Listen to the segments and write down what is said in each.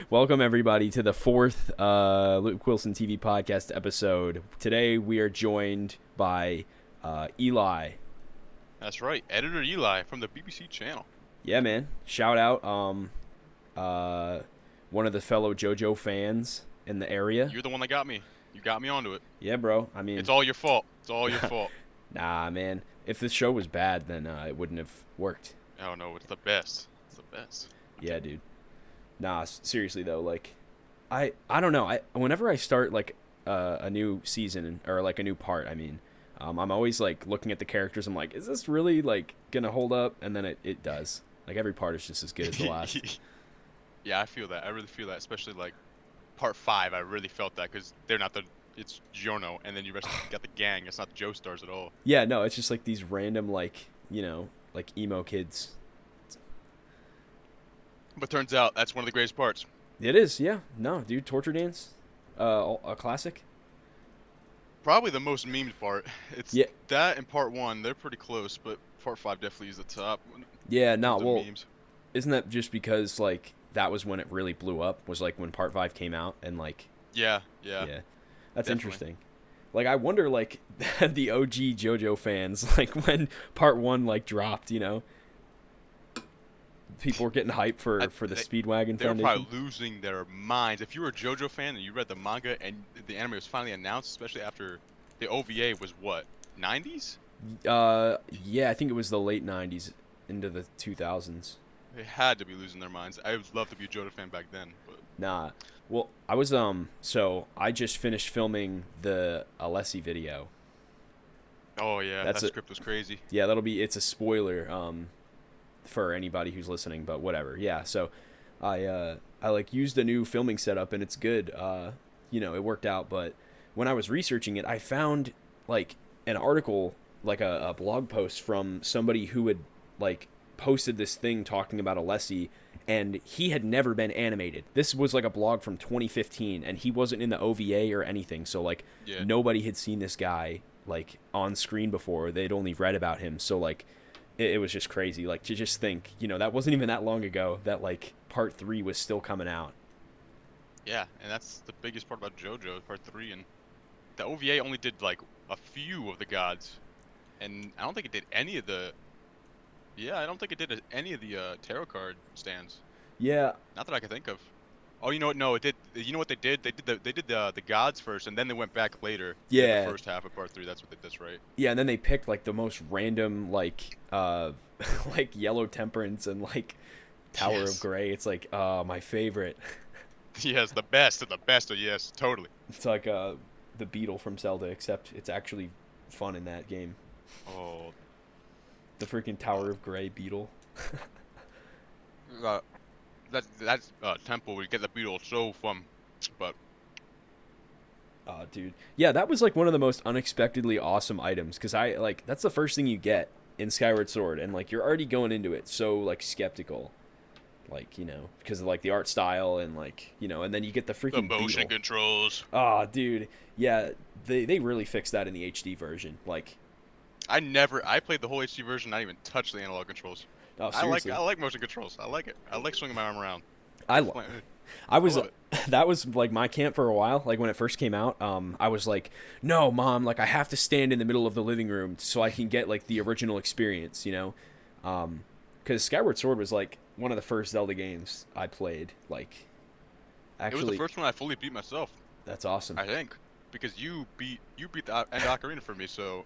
Welcome, everybody, to the fourth Luke Wilson TV podcast episode. Today, we are joined by Eli. That's right, Editor Eli from the BBC channel. Yeah, man. Shout out one of the fellow JoJo fans in the area. You're the one that got me. You got me onto it. Yeah, bro. I mean... It's all your fault. It's all your fault. Nah, man. If this show was bad, then it wouldn't have worked. Oh, no, it's the best. It's the best. Yeah, dude. Nah, seriously though, like, I don't know. Whenever I start like a new season or like a new part, I mean, I'm always like looking at the characters. I'm like, is this really like gonna hold up? And then it does. Like every part is just as good as the last. Yeah, I feel that. I really feel that, especially like part 5. I really felt that because they're not it's Jono, and then you got the gang. It's not the Joe Stars at all. Yeah, no, it's just like these random like like emo kids. But turns out that's one of the greatest parts. It is, yeah. No, dude, Torture Dance, a classic. Probably the most memed part. It's that and part 1. They're pretty close, but part 5 definitely is the top. Yeah, no, well, memes. Isn't that just because like that was when it really blew up? Was like when part 5 came out and like. Yeah. That's definitely interesting. Like I wonder, like the OG JoJo fans, like when part 1 like dropped, people were getting hyped for the Speedwagon Foundation. They were probably losing their minds. If you were a JoJo fan and you read the manga and the anime was finally announced, especially after the OVA was what, 90s? Yeah, I think it was the late 90s into the 2000s. They had to be losing their minds. I would love to be a JoJo fan back then. But... Nah. Well, I was so I just finished filming the Alessi video. Oh yeah, that script was crazy. Yeah, it's a spoiler for anybody who's listening, but whatever. Yeah, so I like used a new filming setup and it's good. It worked out, but when I was researching it, I found like an article, like a blog post from somebody who had like posted this thing talking about Alessi, and he had never been animated. This was like a blog from 2015 and he wasn't in the OVA or anything, so like nobody had seen this guy like on screen before. They'd only read about him, so like it was just crazy, like, to just think, that wasn't even that long ago that, like, Part 3 was still coming out. Yeah, and that's the biggest part about JoJo, Part 3, and the OVA only did, like, a few of the gods, and I don't think it did any of the... Yeah, I don't think it did any of the tarot card stands. Yeah. Not that I can think of. Oh, you know what? No, it did. You know what they did? They did the gods first, and then they went back later. Yeah. In the first half of Part 3. That's right. Yeah, and then they picked like the most random like like Yellow Temperance and like Tower of Grey. It's like my favorite. Yes, the best of the best. Yes, totally. It's like the beetle from Zelda, except it's actually fun in that game. Oh. The freaking Tower of Grey beetle. That's temple where you get the beetle so fun, but dude, yeah, that was like one of the most unexpectedly awesome items, because that's the first thing you get in Skyward Sword, and like you're already going into it so like skeptical, like because of like the art style and like and then you get the freaking motion beetle. Controls. Oh, dude, yeah, they really fixed that in the HD version. Like, I played the whole HD version, not even touched the analog controls. Oh, seriously. I like motion controls. I like it. I like swinging my arm around. That was like my camp for a while. Like when it first came out, I was like, no, Mom, like I have to stand in the middle of the living room so I can get like the original experience, because Skyward Sword was like one of the first Zelda games I played. Like, actually, it was the first one I fully beat myself. That's awesome. I think because you beat the end Ocarina for me, so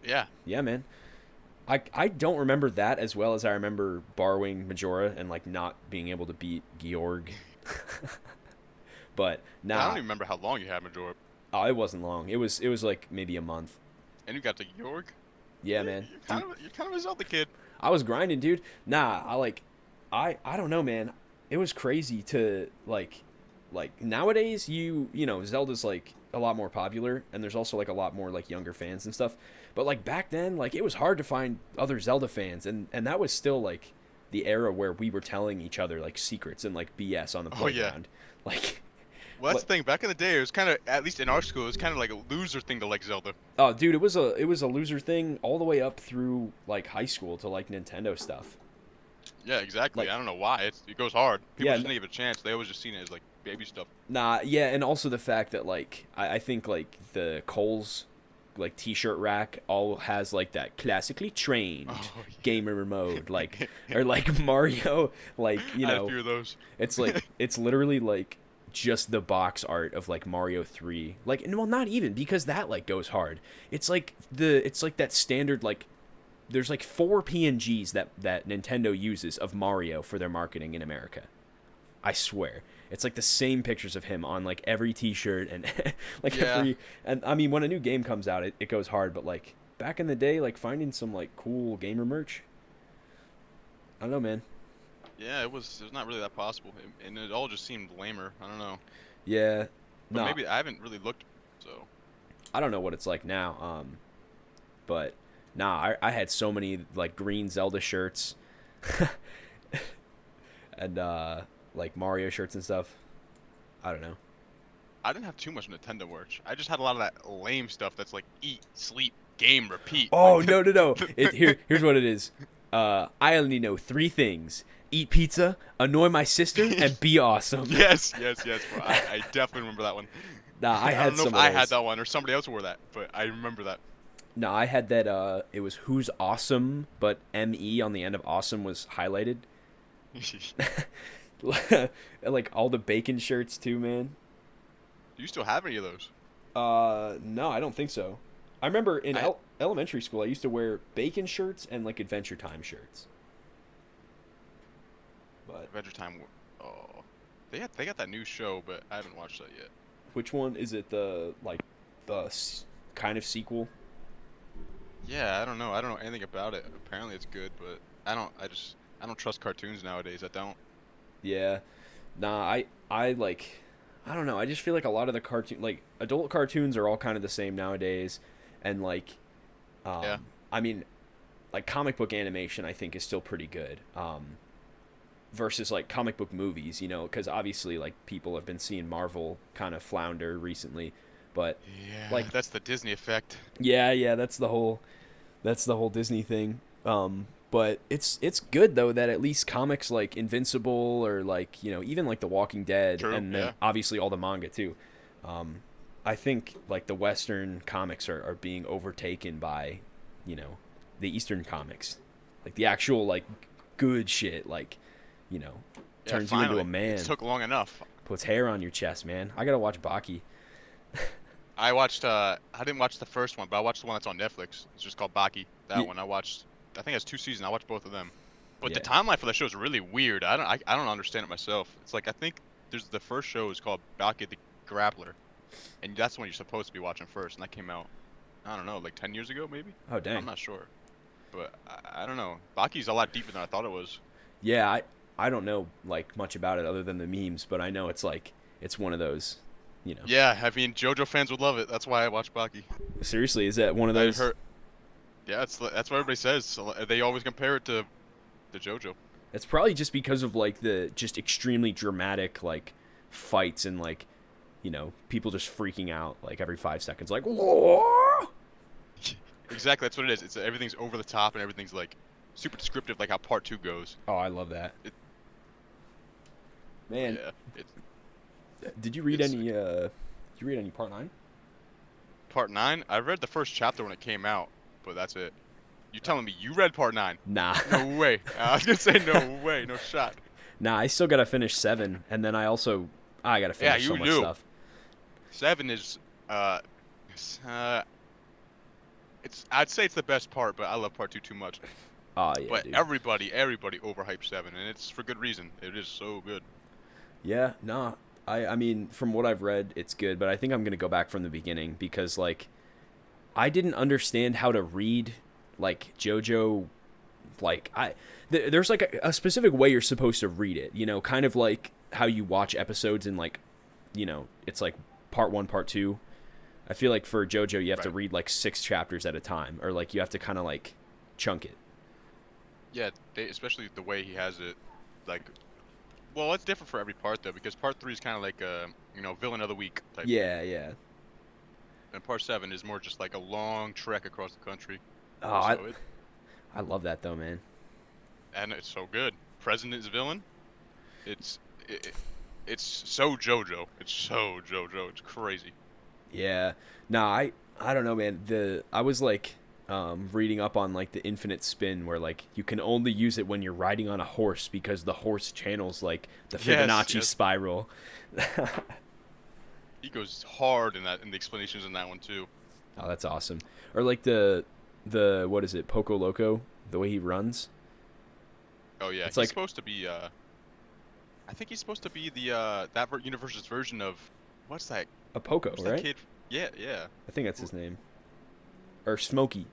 yeah. Yeah, man. I don't remember that as well as I remember borrowing Majora and like not being able to beat Georg. But I don't even remember how long you had Majora. Oh, it wasn't long. It was like maybe a month. And you got to Georg? Yeah, man. You're kind of a Zelda kid. I was grinding, dude. Nah, I don't know, man. It was crazy to like nowadays Zelda's like a lot more popular, and there's also like a lot more like younger fans and stuff. But like back then, like it was hard to find other Zelda fans, and that was still like the era where we were telling each other like secrets and like BS on the playground. Yeah. Like, well, that's the thing. Back in the day, it was kind of, at least in our school, it was kind of like a loser thing to like Zelda. Oh, dude, it was a loser thing all the way up through like high school to like Nintendo stuff. Yeah, exactly. Like, I don't know why. It goes hard. People yeah, just didn't give it a chance. They always just seen it as like baby stuff. nah, yeah, and also the fact that like I think like the Kohl's like t-shirt rack all has like that classically trained Oh gamer mode, like, yeah. or like Mario, like, I had a few of those. it's like it's literally like just the box art of like Mario 3. Like, well, not even, because that like goes hard. It's like that standard, like, there's like 4 PNGs that Nintendo uses of Mario for their marketing in America. I swear. It's like the same pictures of him on like every t-shirt and like Yeah. and I mean, when a new game comes out, it goes hard, but like back in the day, like finding some like cool gamer merch, I don't know, man. Yeah, it was not really that possible, and it all just seemed lamer. I don't know, Yeah. but No, maybe I haven't really looked. So I don't know what it's like now. But nah, I had so many like green Zelda shirts and like Mario shirts and stuff. I don't know. I didn't have too much Nintendo merch. I just had a lot of that lame stuff that's like eat, sleep, game, repeat. Oh, Like, no, no, no. Here's what it is. I only know 3 things: eat pizza, annoy my sister, and be awesome. yes, yes, yes. Bro. I definitely remember that one. Nah, I I had don't know some if of I had those. that one or somebody else wore that, but I remember that. Nah, I had that. It was who's awesome, but ME on the end of awesome was highlighted. Like all the bacon shirts too, man. Do you still have any of those? No, I don't think so. I remember in I elementary school, I used to wear bacon shirts and like Adventure Time shirts. But Adventure Time. Oh, they got that new show, but I haven't watched that yet. which one is it? The like kind of sequel? Yeah, I don't know. I don't know anything about it. Apparently it's good, but I don't trust cartoons nowadays. I don't. Yeah. Nah, I like, I don't know. I just feel like a lot of the cartoon, like adult cartoons, are all kind of the same nowadays, and like, Yeah. I mean, like comic book animation, I think is still pretty good. Versus like comic book movies, because obviously like people have been seeing Marvel kind of flounder recently, but Yeah, like, that's the Disney effect. yeah, that's the whole Disney thing. But it's good though that at least comics like Invincible or like, even like The Walking Dead, True. and then Yeah. obviously all the manga too. I think like the Western comics are being overtaken by, the Eastern comics, like the actual like good shit, like, you know Yeah. turns you into Finally, a man, it took long enough. puts hair on your chest, man. I gotta watch Baki. I watched. I didn't watch the first one, but I watched the one that's on Netflix. It's just called Baki. That Ye- one I watched. I think it has 2 seasons. I watched both of them. But the yeah. timeline for that show is really weird. I don't understand it myself. It's like I think there's the first show is called Baki the Grappler, and that's the one you're supposed to be watching first, and that came out, I don't know, like 10 years ago maybe. Oh dang. I'm not sure, but I don't know. Baki's a lot deeper than I thought it was. Yeah, I don't know like much about it other than the memes, but I know it's like it's one of those, Yeah, I mean JoJo fans would love it. That's why I watch Baki. Seriously, is that one of I those? heard. Yeah, that's what everybody says. So they always compare it to JoJo. It's probably just because of like the just extremely dramatic like fights and like, people just freaking out like every 5 seconds, like, whoa! Exactly, that's what it is. It's everything's over the top and everything's like super descriptive, like how part 2 goes. Oh, I love that. It- Man, Yeah, it's did you read it's any? Did you read any part 9? part 9. I read the first chapter when it came out, but that's it. You telling me you read part 9? Nah, No way. I was gonna say no way, no shot. nah. I still gotta finish 7, and then I gotta finish so you much do. stuff. 7 is it's I'd say it's the best part, but I love part 2 too much. Oh yeah, But dude. everybody overhyped 7, and it's for good reason. It is so good. Yeah, nah. I mean, from what I've read, it's good, but I think I'm gonna go back from the beginning because like I didn't understand how to read like JoJo. Like there's like a specific way you're supposed to read it. Kind of like how you watch episodes in like, it's like part 1, part 2. I feel like for JoJo you have to Right. read like 6 chapters at a time, or like you have to kind of like chunk it. Yeah, especially the way he has it, like, well, it's different for every part though, because part 3 is kind of like a, villain of the week type thing, Yeah. and part 7 is more just like a long trek across the country. Oh, So I love that though, man. and it's so good. president's villain. It's it's so JoJo. It's so JoJo. It's crazy. Yeah. Nah, I don't know, man. I was like reading up on like the infinite spin where like you can only use it when you're riding on a horse because the horse channels like the Fibonacci spiral. He goes hard in the explanations in that one too. Oh, that's awesome. Or like the what is it, Poco Loco, the way he runs. Oh yeah, it's he's supposed to be I think he's supposed to be the that universe's version of what's that? A Poco, what's right? That kid? Yeah, yeah. I think that's his name. Or Smokey.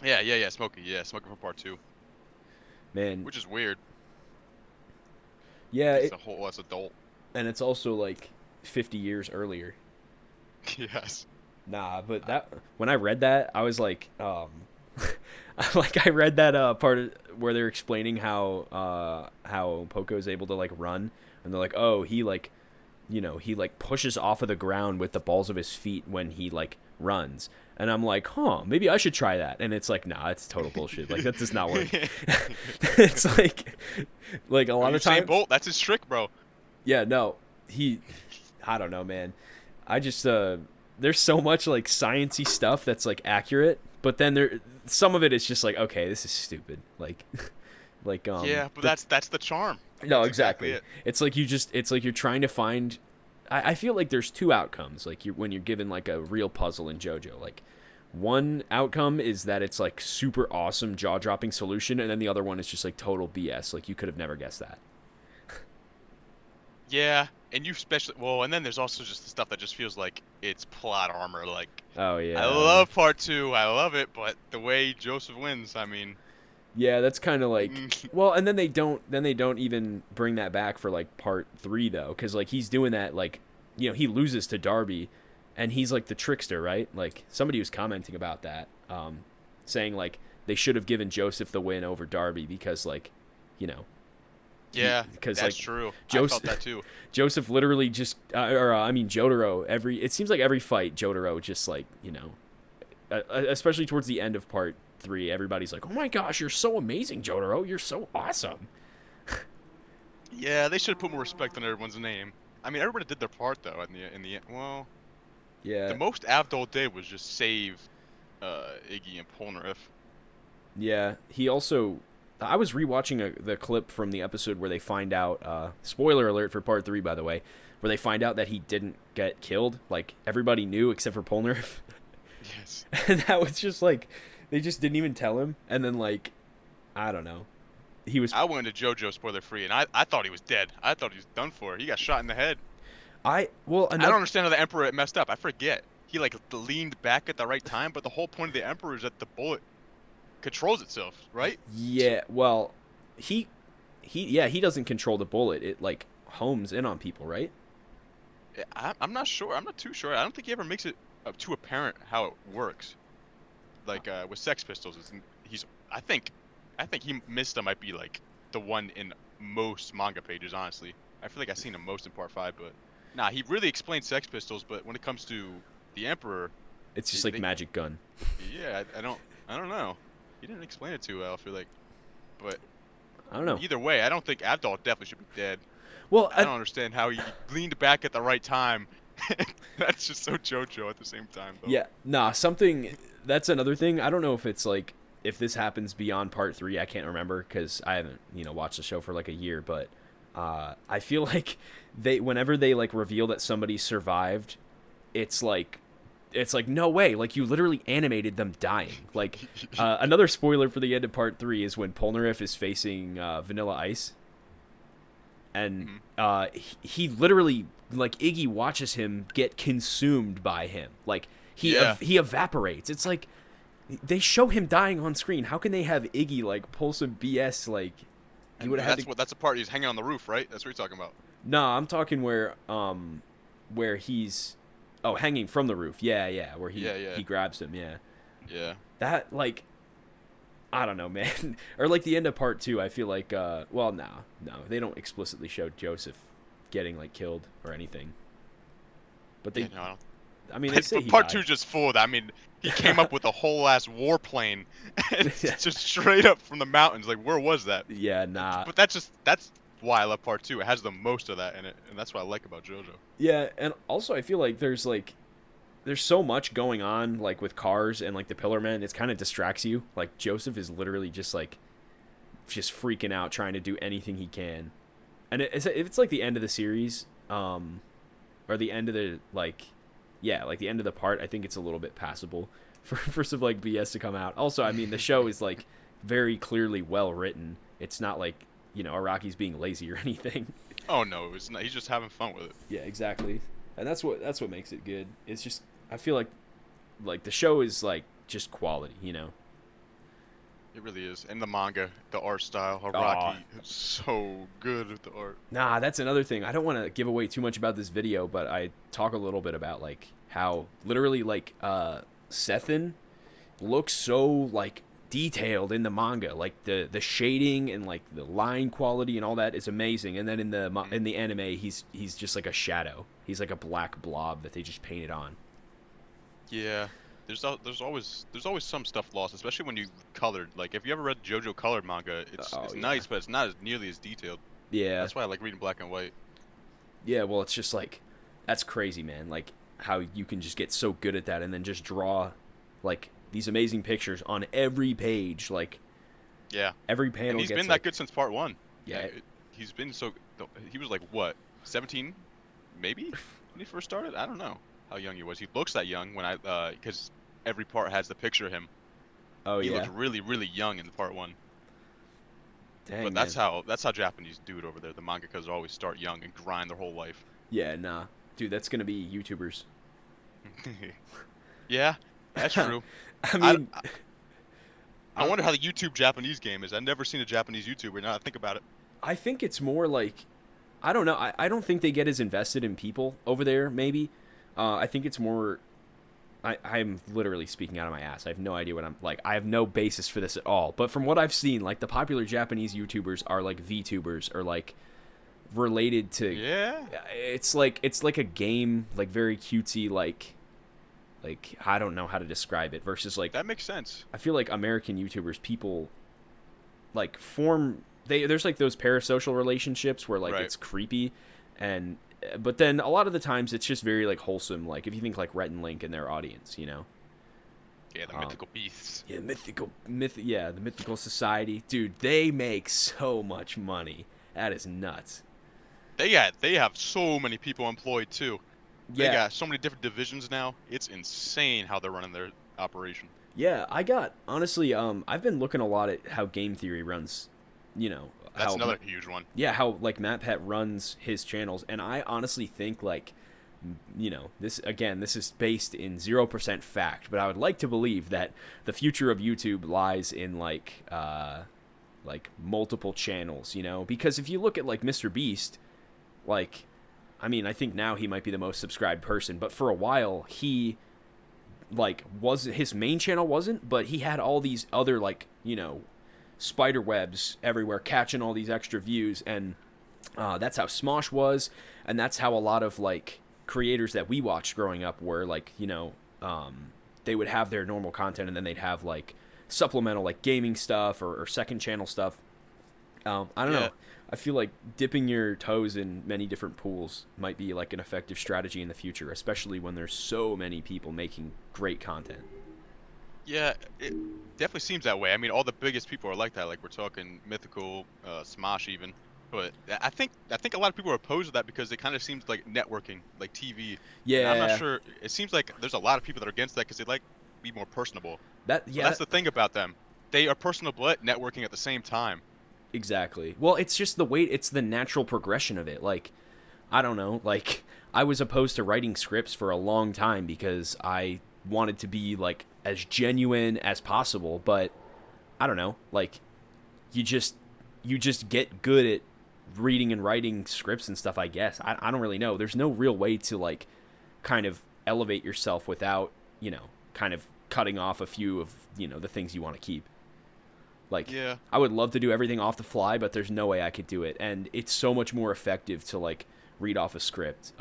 Yeah, Smokey. Yeah, Smokey from part 2. Man. Which is weird. Yeah, it's a whole less adult. And it's also like 50 years earlier. Yes. Nah, but that when I read that, I was like, like I read that part where they're explaining how Poco's able to like run, and they're like, oh, he like, you know, he like pushes off of the ground with the balls of his feet when he like runs, and I'm like, huh, maybe I should try that, and it's like, nah, it's total bullshit. Like that does not work. It's like a lot of times. Bolt, that's his trick, bro. Yeah, no, I don't know, man. I just there's so much like sciencey stuff that's like accurate, but then some of it is just like, okay, this is stupid. Like yeah, but that's the charm. No, exactly. It's like you're trying to find. I feel like there's two outcomes. Like when you're given like a real puzzle in JoJo, like one outcome is that it's like super awesome jaw dropping solution, and then the other one is just like total BS. Like you could have never guessed that. Yeah, and you especially and then there's also just the stuff that just feels like it's plot armor. Like, oh yeah, I love part 2, I love it, but the way Joseph wins, I mean. Yeah, that's kind of like, well, and then they don't even bring that back for like part 3 though, because like he's doing that, like, you know, he loses to Darby, and he's like the trickster, right? Like somebody was commenting about that, saying like they should have given Joseph the win over Darby because like, you know. Yeah, because that's like, true. I felt that too. Joseph literally just, Jotaro. It seems like every fight, Jotaro just like, you know, especially towards the end of part 3, everybody's like, "Oh my gosh, you're so amazing, Jotaro! You're so awesome." Yeah, they should have put more respect on everyone's name. I mean, everybody did their part though. In the end, yeah. The most Avdol did was just save Iggy and Polnareff. Yeah, he also. I was rewatching the clip from the episode where they find out, spoiler alert for part 3, by the way, where they find out that he didn't get killed. Like, everybody knew except for Polnareff. Yes. And that was just like, they just didn't even tell him. And then, like, I don't know. I went into JoJo spoiler free, and I thought he was dead. I thought he was done for. He got shot in the head. I don't understand how the Emperor messed up. I forget. He, like, leaned back at the right time, but the whole point of the Emperor is that the bullet controls itself, right? Yeah, well, he doesn't control the bullet. It like homes in on people, right? I'm not sure. I'm not too sure. I don't think he ever makes it too apparent how it works. Like with Sex Pistols, I think he Mista might be like the one in most manga pages. Honestly, I feel like I've seen him most in part 5, but nah, he really explained Sex Pistols. But when it comes to the Emperor, it's just like magic gun. Yeah, I don't know. He didn't explain it too well, I feel like. But I don't know. Either way, I don't think Avdol definitely should be dead. Well, I don't understand how he leaned back at the right time. That's just so JoJo at the same time, though. Yeah, that's another thing. I don't know if it's like, if this happens beyond part 3, I can't remember because I haven't, watched the show for like a year, but I feel like whenever they like reveal that somebody survived, it's like, no way, like you literally animated them dying. Like another spoiler for the end of part 3 is when Polnareff is facing Vanilla Ice, and he literally, like, Iggy watches him get consumed by him. Like he evaporates. It's like they show him dying on screen. How can they have Iggy like pull some BS? Like he would have. That's the part he's hanging on the roof, right? That's what you're talking about. No, I'm talking where he's. Oh, hanging from the roof. Yeah, where he grabs him, yeah. Yeah. That, like, I don't know, man. Or, like, the end of part 2, I feel like, no, they don't explicitly show Joseph getting, like, killed or anything. But they... Yeah, no, I mean, they say But he part died. 2 just full of that. I mean, he came up with a whole ass warplane, and it's just straight up from the mountains. Like, where was that? Yeah, nah. But that's why I love part 2. It has the most of that in it, and that's what I like about JoJo. Yeah, and also I feel like there's so much going on like with cars and like the Pillar Men. It kind of distracts you. Like Joseph is literally just freaking out trying to do anything he can. And if it's like the end of the series, or the end of the like the end of the part, I think it's a little bit passable for some like BS to come out. Also, I mean, the show is like very clearly well written. It's not like, Araki's being lazy or anything. Oh no, it's not. He's just having fun with it. Yeah, exactly. And that's what makes it good. It's just, I feel like the show is like just quality. It really is. And the manga, the art style, Araki is so good with the art. Nah, that's another thing. I don't want to give away too much about this video, but I talk a little bit about like how literally like Sethin looks so like detailed in the manga. Like the shading and like the line quality and all that is amazing. And then in the anime, he's just like a shadow. He's like a black blob that they just painted on. Yeah. There's always some stuff lost, especially when you colored. Like, if you ever read JoJo colored manga, it's nice, but it's not nearly as detailed. Yeah. That's why I like reading black and white. Yeah, well, it's just like, that's crazy, man. Like, how you can just get so good at that and then just draw, like, these amazing pictures on every page. Like, yeah, every panel. And he's gets been like, that good since part 1. Yeah. He's been so. He was like what, 17, maybe when he first started. I don't know how young he was. He looks that young when because every part has the picture of him. Oh, he yeah. looks really, really young in the part 1. Dang, but that's how Japanese do it over there. The mangakas always start young and grind their whole life. Yeah, nah. Dude, that's gonna be YouTubers. Yeah, that's true. I mean, I wonder how the YouTube Japanese game is. I've never seen a Japanese YouTuber, now that I think about it. I think it's more like, I don't know. I don't think they get as invested in people over there, maybe. I think it's more, I'm literally speaking out of my ass. I have no idea what I'm, like, I have no basis for this at all. But from what I've seen, like, the popular Japanese YouTubers are, like, VTubers, or, like, related to... Yeah? It's like a game, like, very cutesy, like, I don't know how to describe it, versus, like... That makes sense. I feel like American YouTubers, people, like, form... There's, like, those parasocial relationships where, like, it's creepy, and... But then a lot of the times it's just very like wholesome. Like if you think like Rhett and Link and their audience, Yeah, the mythical beasts. Yeah, the mythical society, dude. They make so much money. That is nuts. They have so many people employed too. They Yeah. got so many different divisions now. It's insane how they're running their operation. Yeah, honestly, I've been looking a lot at how Game Theory runs. That's another huge one. Yeah, how like Matt Pet runs his channels, and I honestly think like, this is based in 0% fact, but I would like to believe that the future of YouTube lies in like multiple channels, because if you look at like Mr. Beast, like, I mean, I think now he might be the most subscribed person, but for a while he like his main channel wasn't, but he had all these other like, spider webs everywhere catching all these extra views, and that's how Smosh was, and that's how a lot of like creators that we watched growing up were, like, they would have their normal content and then they'd have like supplemental like gaming stuff or second channel stuff. I don't know. I feel like dipping your toes in many different pools might be like an effective strategy in the future, especially when there's so many people making great content. Yeah, it definitely seems that way. I mean, all the biggest people are like that. Like, we're talking Mythical, Smosh even. But I think a lot of people are opposed to that because it kind of seems like networking, like TV. Yeah. And I'm not sure. It seems like there's a lot of people that are against that because they like be more personable. But that's the thing about them. They are personable but networking at the same time. Exactly. Well, it's just it's the natural progression of it. Like, I don't know. Like, I was opposed to writing scripts for a long time because I wanted to be like as genuine as possible, but I don't know, like you just get good at reading and writing scripts and stuff, I guess. I don't really know. There's no real way to like kind of elevate yourself without, kind of cutting off a few of, the things you want to keep. Like, yeah. I would love to do everything off the fly, but there's no way I could do it, and it's so much more effective to like read off a script.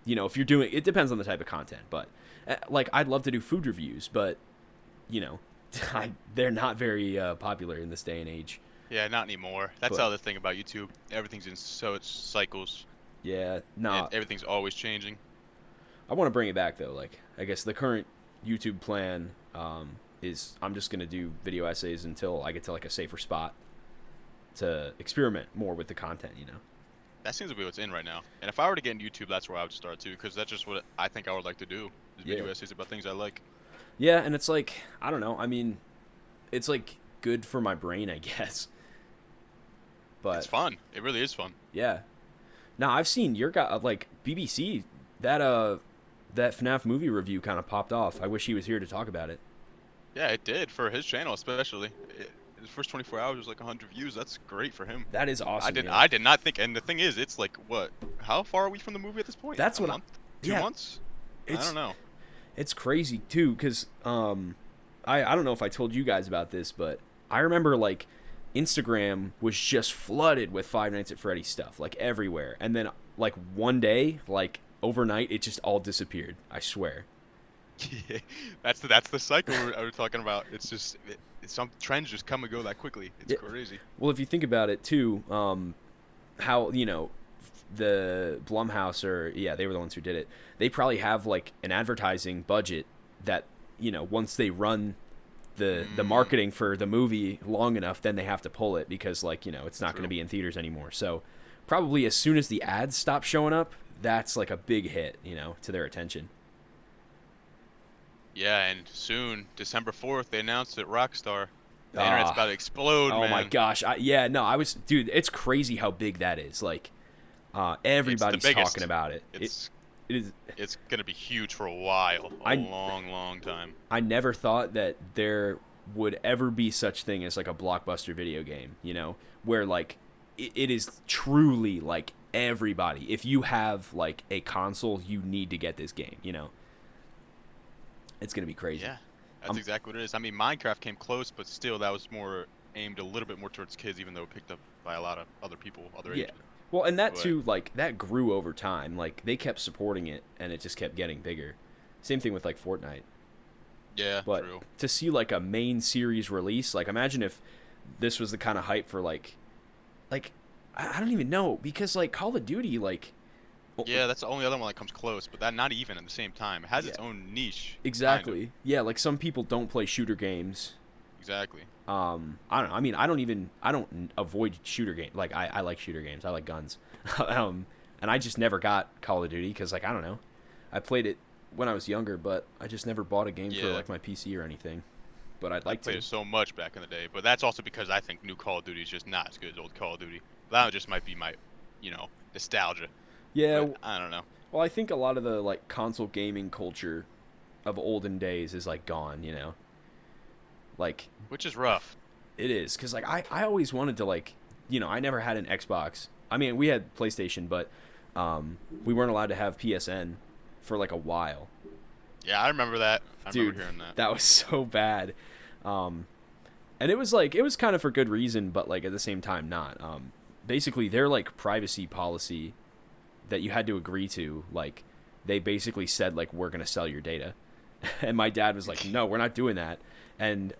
You know, if you're doing, it depends on the type of content, but like I'd love to do food reviews, but you know, they're not very popular in this day and age. Yeah, not anymore. That's But the other thing about YouTube. Everything's in it's cycles, yeah, and nah, everything's always changing. I want to bring it back though. Like, I guess the current YouTube plan is I'm just gonna do video essays until I get to like a safer spot to experiment more with the content. You know. That seems to be what's in right now. And if I were to get into YouTube, that's where I would start too, because that's just what I think I would like to do. Is video Yeah. essays about things I like. Yeah, and it's like I don't know. I mean, it's like good for my brain, I guess. But It's fun. It really is fun. yeah. Now I've seen your guy like BBC that FNAF movie review kind of popped off. I wish he was here to talk about it. Yeah, it did for his channel especially. His first 24 hours was like 100 views. That's great for him. That is awesome. I did not think. And the thing is, it's like what? How far are we from the movie at this point? That's a what month? yeah. 2 months? I don't know. It's crazy too, because I don't know if I told you guys about this, but I remember like Instagram was just flooded with Five Nights at Freddy's stuff, like everywhere, and then like one day, like overnight, it just all disappeared. I swear. Yeah, that's the cycle we're talking about. It's just some trends just come and go that quickly. It's crazy. Well, if you think about it too, how you know the Blumhouse they were the ones who did it. They probably have like an advertising budget that you know once they run the marketing for the movie long enough, then they have to pull it because like you know it's not going to be in theaters anymore. So probably as soon as the ads stop showing up, that's like a big hit, you know, to their attention. Yeah, and soon, December 4th, they announced that Rockstar. The internet's about to explode, oh man. my gosh. Dude, it's crazy how big that is. Like, everybody's talking about it. It is. It's going to be huge for a while. A long, long time. I never thought that there would ever be such thing as like a blockbuster video game, you know, where like it is truly like everybody. If you have like a console, you need to get this game, you know. It's going to be crazy. Yeah, that's exactly what it is. I mean, Minecraft came close, but still that was more aimed a little bit more towards kids, even though it picked up by a lot of other people, other ages. Well, and that too, like, that grew over time. Like, they kept supporting it, and it just kept getting bigger. Same thing with, like, Fortnite. Yeah, but true. To see, like, a main series release, like, imagine if this was the kind of hype for, like, I don't even know, because, like, Call of Duty, like... Yeah, that's the only other one that comes close, but that not even at the same time. It has its own niche. Exactly. Kind of. Yeah, like, some people don't play shooter games. Exactly. I don't know. I mean, I don't avoid shooter games. Like, I like shooter games. I like guns. And I just never got Call of Duty because, like, I don't know. I played it when I was younger, but I just never bought a game for, like, my PC or anything. But I'd like to. I played it so much back in the day, but that's also because I think new Call of Duty is just not as good as old Call of Duty. That just might be my, nostalgia. Yeah. But I don't know. Well, I think a lot of the, like, console gaming culture of olden days is, like, gone, you know? Like, which is rough. It is, because like I always wanted to, like, I never had an Xbox. I mean, we had PlayStation, but we weren't allowed to have PSN for like a while. Yeah, I remember that. I remember Dude, hearing that. That was so bad. And it was kind of for good reason, but like at the same time not. Basically, their like privacy policy that you had to agree to, like they basically said like we're gonna sell your data, and my dad was like, no, we're not doing that. And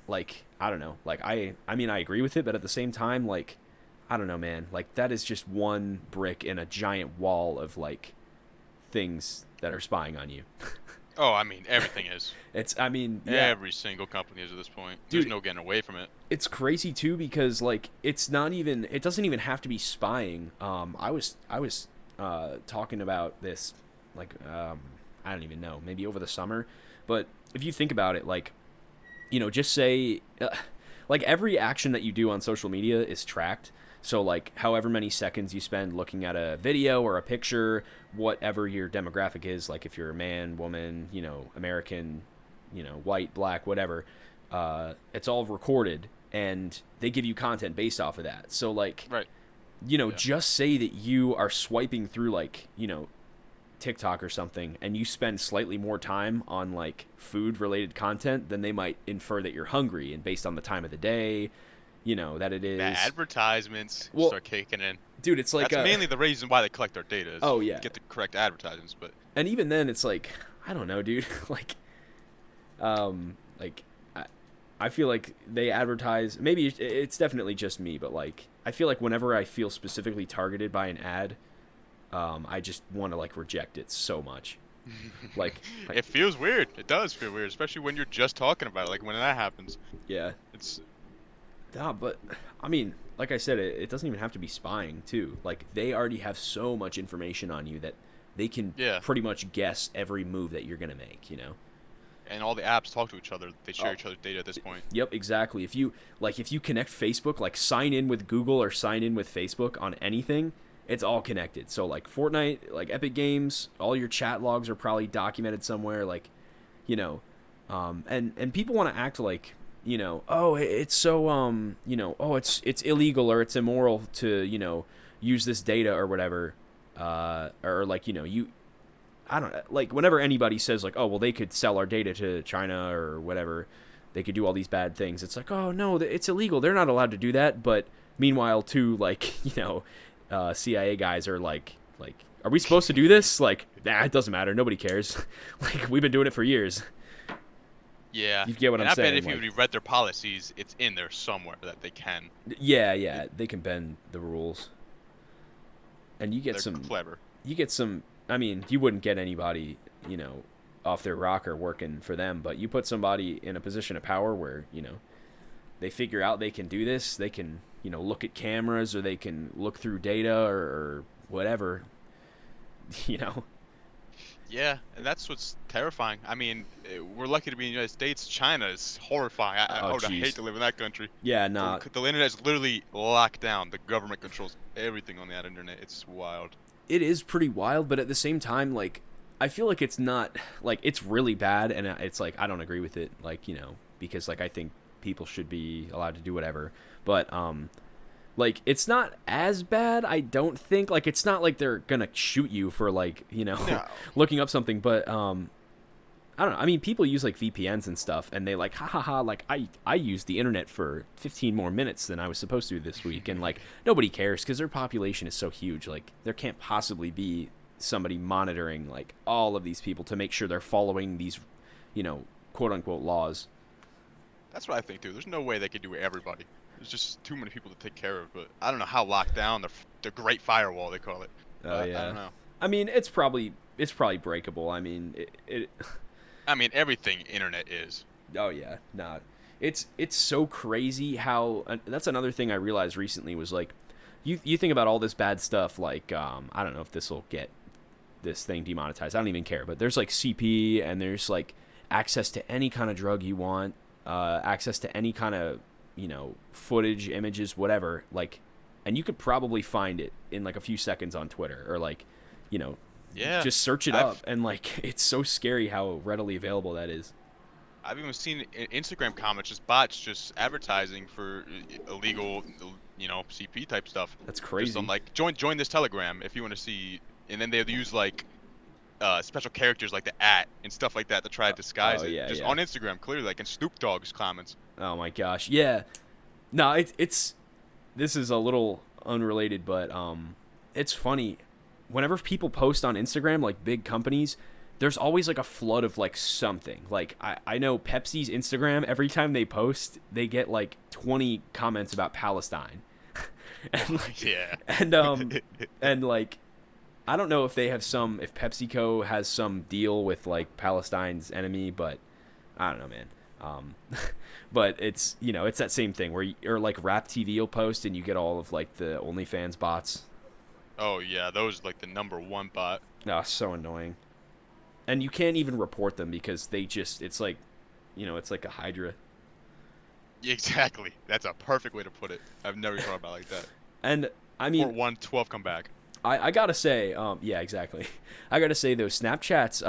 like, I don't know, like I mean, I agree with it, but at the same time, like, I don't know, man, like that is just one brick in a giant wall of like things that are spying on you. Oh, I mean, everything is. Every single company is at this point. Dude, there's no getting away from it. It's crazy too, because like it doesn't even have to be spying. I was talking about this like I don't even know, maybe over the summer, but if you think about it, like, just say, like, every action that you do on social media is tracked. So, like, however many seconds you spend looking at a video or a picture, whatever your demographic is, like, if you're a man, woman, American, white, black, whatever, it's all recorded, and they give you content based off of that. So, like, right. Just say that you are swiping through, like, TikTok or something, and you spend slightly more time on like food related content, then they might infer that you're hungry, and based on the time of the day, you know, that it The is. advertisements Well, start kicking in. dude, it's like That's mainly the reason why they collect our data. Is oh yeah, get the correct advertisements, but and even then, it's like I don't know, dude. Like I feel like they advertise. Maybe it's definitely just me, but like I feel like whenever I feel specifically targeted by an ad, I just want to like reject it so much. Like it feels weird. It does feel weird, especially when you're just talking about it. Like when that happens. yeah, It's but I mean, like I said, it doesn't even have to be spying too. Like they already have so much information on you that they can pretty much guess every move that you're gonna make. You know. and all the apps talk to each other. They share each other's data at this point. Yep, exactly. If you connect Facebook, like sign in with Google or sign in with Facebook on anything, it's all connected. So like Fortnite, like Epic Games, all your chat logs are probably documented somewhere. Like, you know, and people want to act like, you know, oh, it's so you know, oh, it's illegal or it's immoral to, you know, use this data or whatever, or like, you know, I don't like whenever anybody says like, oh, well, they could sell our data to China or whatever, they could do all these bad things. It's like, oh no, it's illegal. They're not allowed to do that. But meanwhile, too, like, you know, CIA guys are like, are we supposed to do this? Like, nah, it doesn't matter. Nobody cares. Like, we've been doing it for years. Yeah. You get what I'm saying? I bet if you read their policies, it's in there somewhere that they can. Yeah, they can bend the rules. And you get They're clever. You get some. I mean, you wouldn't get anybody, you know, off their rocker working for them, but you put somebody in a position of power where, you know, they figure out they can do this. They can, you know, look at cameras or they can look through data or whatever, you know. Yeah, and that's what's terrifying. I mean, we're lucky to be in the United States. China is horrifying. I would hate to live in that country. Yeah, nah. The internet is literally locked down. The government controls everything on that internet. It's wild. It is pretty wild, but at the same time, like, I feel like it's not, like, it's really bad, and it's like, I don't agree with it, like, you know, because, like, I think people should be allowed to do whatever, but, like, it's not as bad, I don't think, like, it's not like they're gonna shoot you for, like, you know, No. looking up something, but, I don't know, I mean, people use, like, VPNs and stuff, and they, like, like, I used the internet for 15 more minutes than I was supposed to this week, and, like, nobody cares, because their population is so huge, like, there can't possibly be somebody monitoring, like, all of these people to make sure they're following these, you know, quote-unquote laws. That's what I think, too. There's no way they could do it everybody. There's just too many people to take care of, but I don't know how locked down, the Great Firewall, they call it. Oh, yeah. I don't know. I mean, it's probably breakable, I mean, it I mean, everything internet is. Oh yeah, nah. It's so crazy how that's another thing I realized recently was like, you think about all this bad stuff like I don't know if this will get this thing demonetized. I don't even care, but there's like CP and there's like access to any kind of drug you want, access to any kind of, you know, footage, images, whatever. Like, and you could probably find it in like a few seconds on Twitter or like, you know. Yeah. Just search it up, and like it's so scary how readily available that is. I've even seen Instagram comments, just bots, just advertising for illegal, you know, CP type stuff. That's crazy. Just on like join this Telegram if you want to see, and then they'll use like special characters like the @ and stuff like that to try to disguise it. Yeah, just yeah. on Instagram, clearly, like in Snoop Dogg's comments. Oh my gosh, yeah. No, it's this is a little unrelated, but it's funny. Whenever people post on Instagram, like big companies, there's always like a flood of like something. Like I know Pepsi's Instagram, every time they post, they get like 20 comments about Palestine. And like, Yeah. and like I don't know if they have if PepsiCo has some deal with like Palestine's enemy, but I don't know, man. But it's, you know, it's that same thing where or like Rap TV will post and you get all of like the OnlyFans bots. Oh yeah, those like the #1 bot. Oh, so annoying. And you can't even report them because they just, it's like, you know, it's like a Hydra. Exactly. That's a perfect way to put it. I've never thought about it like that. And I mean, Report 1, 12 come back. I gotta say, yeah, exactly. I gotta say though, Snapchat's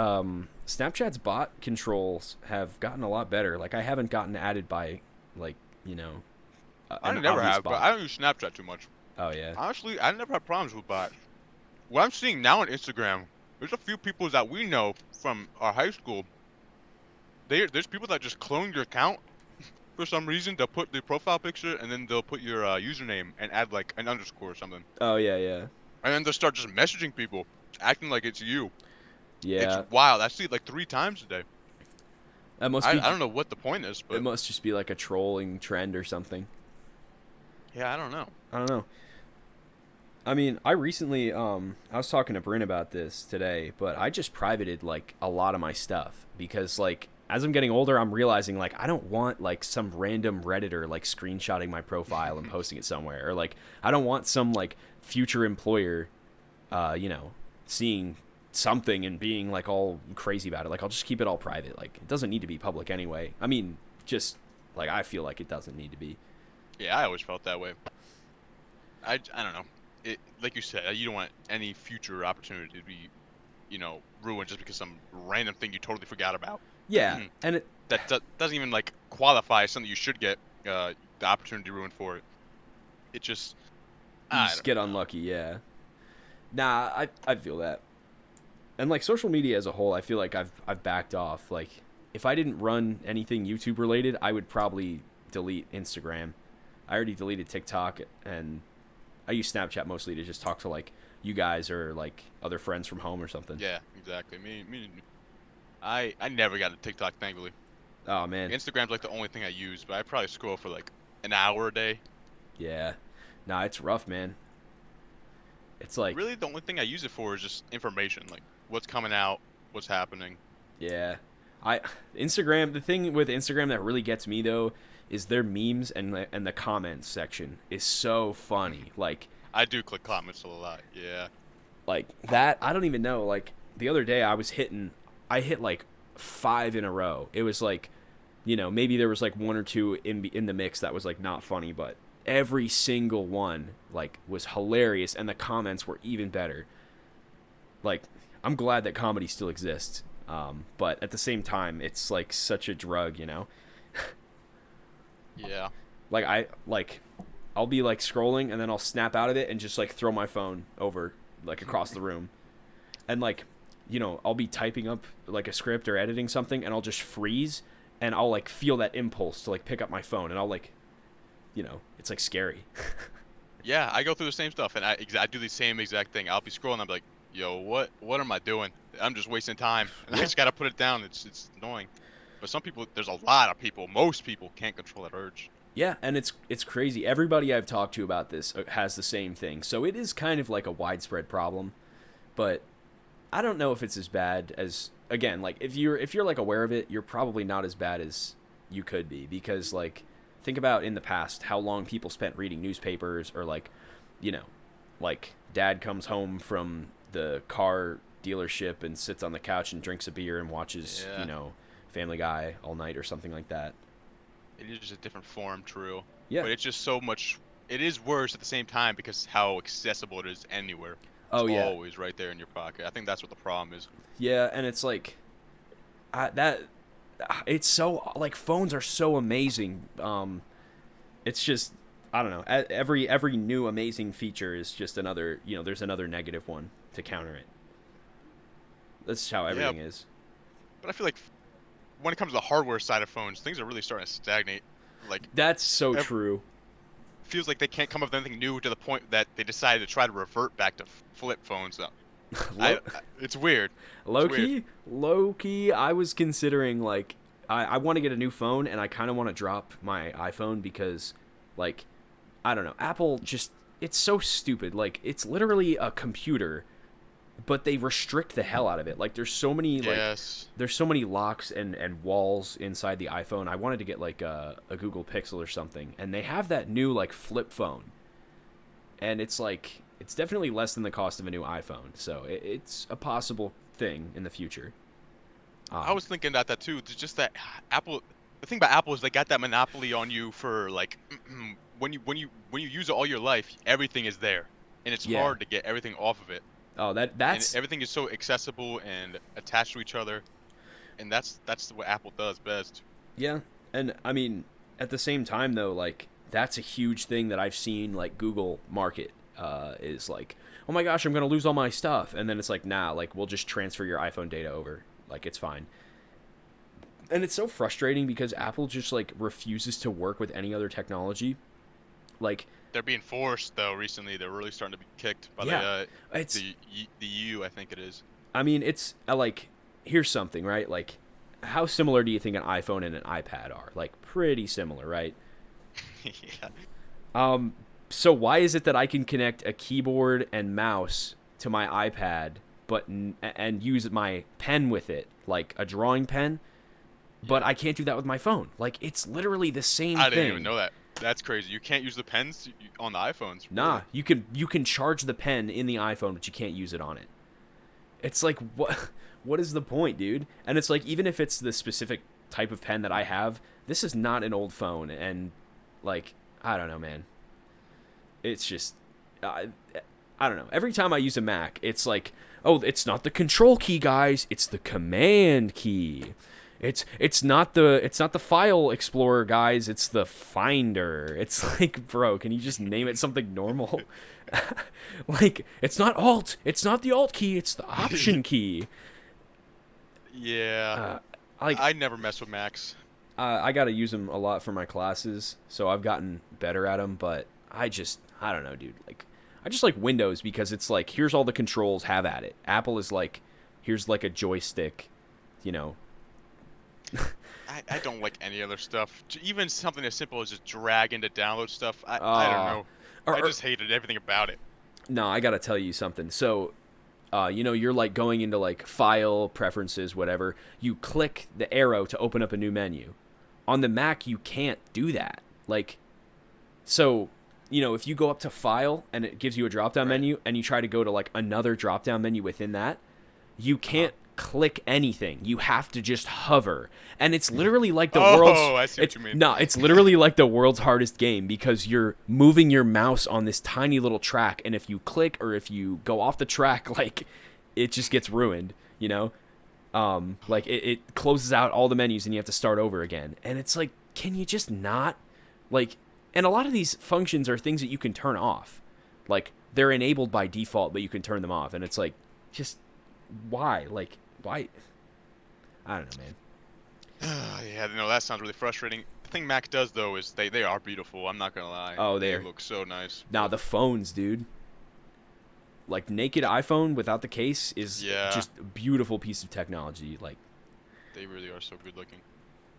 bot controls have gotten a lot better. Like I haven't gotten added by, like, you know, I never have, but I don't use Snapchat too much. Oh yeah. Honestly, I never had problems with bots. What I'm seeing now on Instagram, there's a few people that we know from our high school. There's people that just clone your account for some reason they'll put the profile picture and then they'll put your username and add like an underscore or something, Oh yeah, yeah, and then they'll start just messaging people, acting like it's you. It's yeah. wild. I see it like 3 times a day. That must I be. don't know what the point is, It but must just be like a trolling trend or something. yeah, I don't know. I don't know. I mean, I recently, I was talking to Bryn about this today, but I just privated like a lot of my stuff because like as I'm getting older, I'm realizing like I don't want like some random Redditor like screenshotting my profile and posting it somewhere, or like I don't want some like future employer, you know, seeing something and being like all crazy about it. Like I'll just keep it all private. Like it doesn't need to be public anyway. I mean, just like I feel like it doesn't need to be. Yeah, I always felt that way. I don't know. It, like you said, you don't want any future opportunity to be, ruined just because some random thing you totally forgot about. Yeah, and it That doesn't even like qualify as something you should get the opportunity ruined for it. It just you I just don't get know. unlucky. Yeah. Nah, I feel that. And like social media as a whole, I feel like I've backed off. Like if I didn't run anything YouTube related, I would probably delete Instagram. I already deleted TikTok, and I use Snapchat mostly to just talk to like you guys or like other friends from home or something. Yeah, exactly. I never got a TikTok, thankfully. Oh man. Instagram's like the only thing I use, but I probably scroll for like an hour a day. Yeah. Nah, it's rough, man. It's like Really, the only thing I use it for is just information, like what's coming out, what's happening. yeah. I Instagram, the thing with Instagram that really gets me though is their memes and the comments section is so funny. I do click comments a lot. Yeah. Like that, I don't even know. Like the other day I hit like 5 in a row. It was like, maybe there was like one or two in the mix that was like not funny, but every single one like was hilarious, and the comments were even better. Like I'm glad that comedy still exists, but at the same time, it's like such a drug. Yeah. I'll be like scrolling and then I'll snap out of it and just like throw my phone over like across the room, and like I'll be typing up like a script or editing something and I'll just freeze and I'll like feel that impulse to like pick up my phone and I'll like it's like scary. Yeah, I go through the same stuff, and I do the same exact thing. I'll be scrolling, I'm like, yo, what am I doing? I'm just wasting time. And I Yeah. just gotta put it down. It's annoying. But some people, there's a lot of people, most people can't control that urge. Yeah, and it's crazy. Everybody I've talked to about this has the same thing. So it is kind of like a widespread problem, but I don't know if it's as bad as, again, like if you're like aware of it, you're probably not as bad as you could be, because like think about in the past how long people spent reading newspapers, or like like dad comes home from the car dealership and sits on the couch and drinks a beer and watches, Yeah. Family Guy all night or something like that. It is just a different form, true. Yeah. But it's just so much. It is worse at the same time because how accessible it is anywhere. It's Oh yeah. always right there in your pocket. I think that's what the problem is. Yeah, and it's like that it's so like phones are so amazing. It's just I don't know. Every new amazing feature is just another, there's another negative one to counter it. That's how Yeah, everything is. but I feel like when it comes to the hardware side of phones, things are really starting to stagnate. Like, That's so ev- true. feels like they can't come up with anything new to the point that they decided to try to revert back to flip phones. Low, It's weird. low It's weird. key, low key. I was considering like I want to get a new phone, and I kind of want to drop my iPhone because like I don't know, Apple just it's so stupid. Like it's literally a computer, but they restrict the hell out of it. Like Yes. there's so many locks and walls inside the iPhone. I wanted to get like a Google Pixel or something, and they have that new like flip phone, and it's like it's definitely less than the cost of a new iPhone. So it's a possible thing in the future. I was thinking about that too. It's just that Apple. The thing about Apple is they got that monopoly on you for like when you use it all your life, everything is there, and it's Yeah. hard to get everything off of it. Oh, And that's everything is so accessible and attached to each other, and that's what Apple does best. yeah. And I mean, at the same time though, like that's a huge thing that I've seen like Google market is like, oh my gosh, I'm gonna lose all my stuff, and then it's like, nah, like we'll just transfer your iPhone data over, like it's fine. And it's so frustrating because Apple just like refuses to work with any other technology. Like, They're being forced though recently. They're really starting to be kicked by yeah, it's. the EU, I think it is. I mean, it's like, here's something, right? Like, how similar do you think an iPhone and an iPad are? Like, pretty similar, right? Yeah. So why is it that I can connect a keyboard and mouse to my iPad, but and use my pen with it, like a drawing pen, but I can't do that with my phone? Like, it's literally the same thing. I didn't even know that. That's crazy. You can't use the pens on the iPhones. Nah, you can charge the pen in the iPhone, but you can't use it on it. It's like, what is the point, dude? And it's like, even if it's the specific type of pen that I have, this is not an old phone, and like, I don't know, man. It's just, I don't know. Every time I use a Mac, it's like, oh, it's not the control key, guys. It's the command key. It's not the file explorer, guys. It's the finder. It's like, bro, can you just name it something normal? Like, it's not alt. It's not the alt key. It's the option key. Yeah. Like, I never mess with Macs. I got to use them a lot for my classes, so I've gotten better at them, but I don't know, dude. Like, I just like Windows because it's like, here's all the controls, have at it. Apple is like, here's like a joystick, you know. I don't like any other stuff. Even something as simple as just dragging to download stuff. I don't know. I just hated everything about it. No, I got to tell you something. So, you know, you're like going into like file preferences, whatever. You click the arrow to open up a new menu. On the Mac, you can't do that. Like, so, you know, if you go up to file and it gives you a drop down menu and you try to go to like another drop down menu within that, you can't click anything. You have to just hover. And it's literally like the world's... Oh, I see what you mean. No, it's literally like the world's hardest game because you're moving your mouse on this tiny little track, and if you click or if you go off the track, like, it just gets ruined, you know? Like, it closes out all the menus and you have to start over again. And it's like, can you just not? Like, and a lot of these functions are things that you can turn off. Like, they're enabled by default, but you can turn them off. And it's like, just, why? Like, why? I don't know, man. Yeah, no, that sounds really frustrating. The thing Mac does, though, is they are beautiful. I'm not going to lie. Oh, they look so nice. Now, the phones, dude. Like, naked iPhone without the case is just a beautiful piece of technology. Like, they really are so good looking.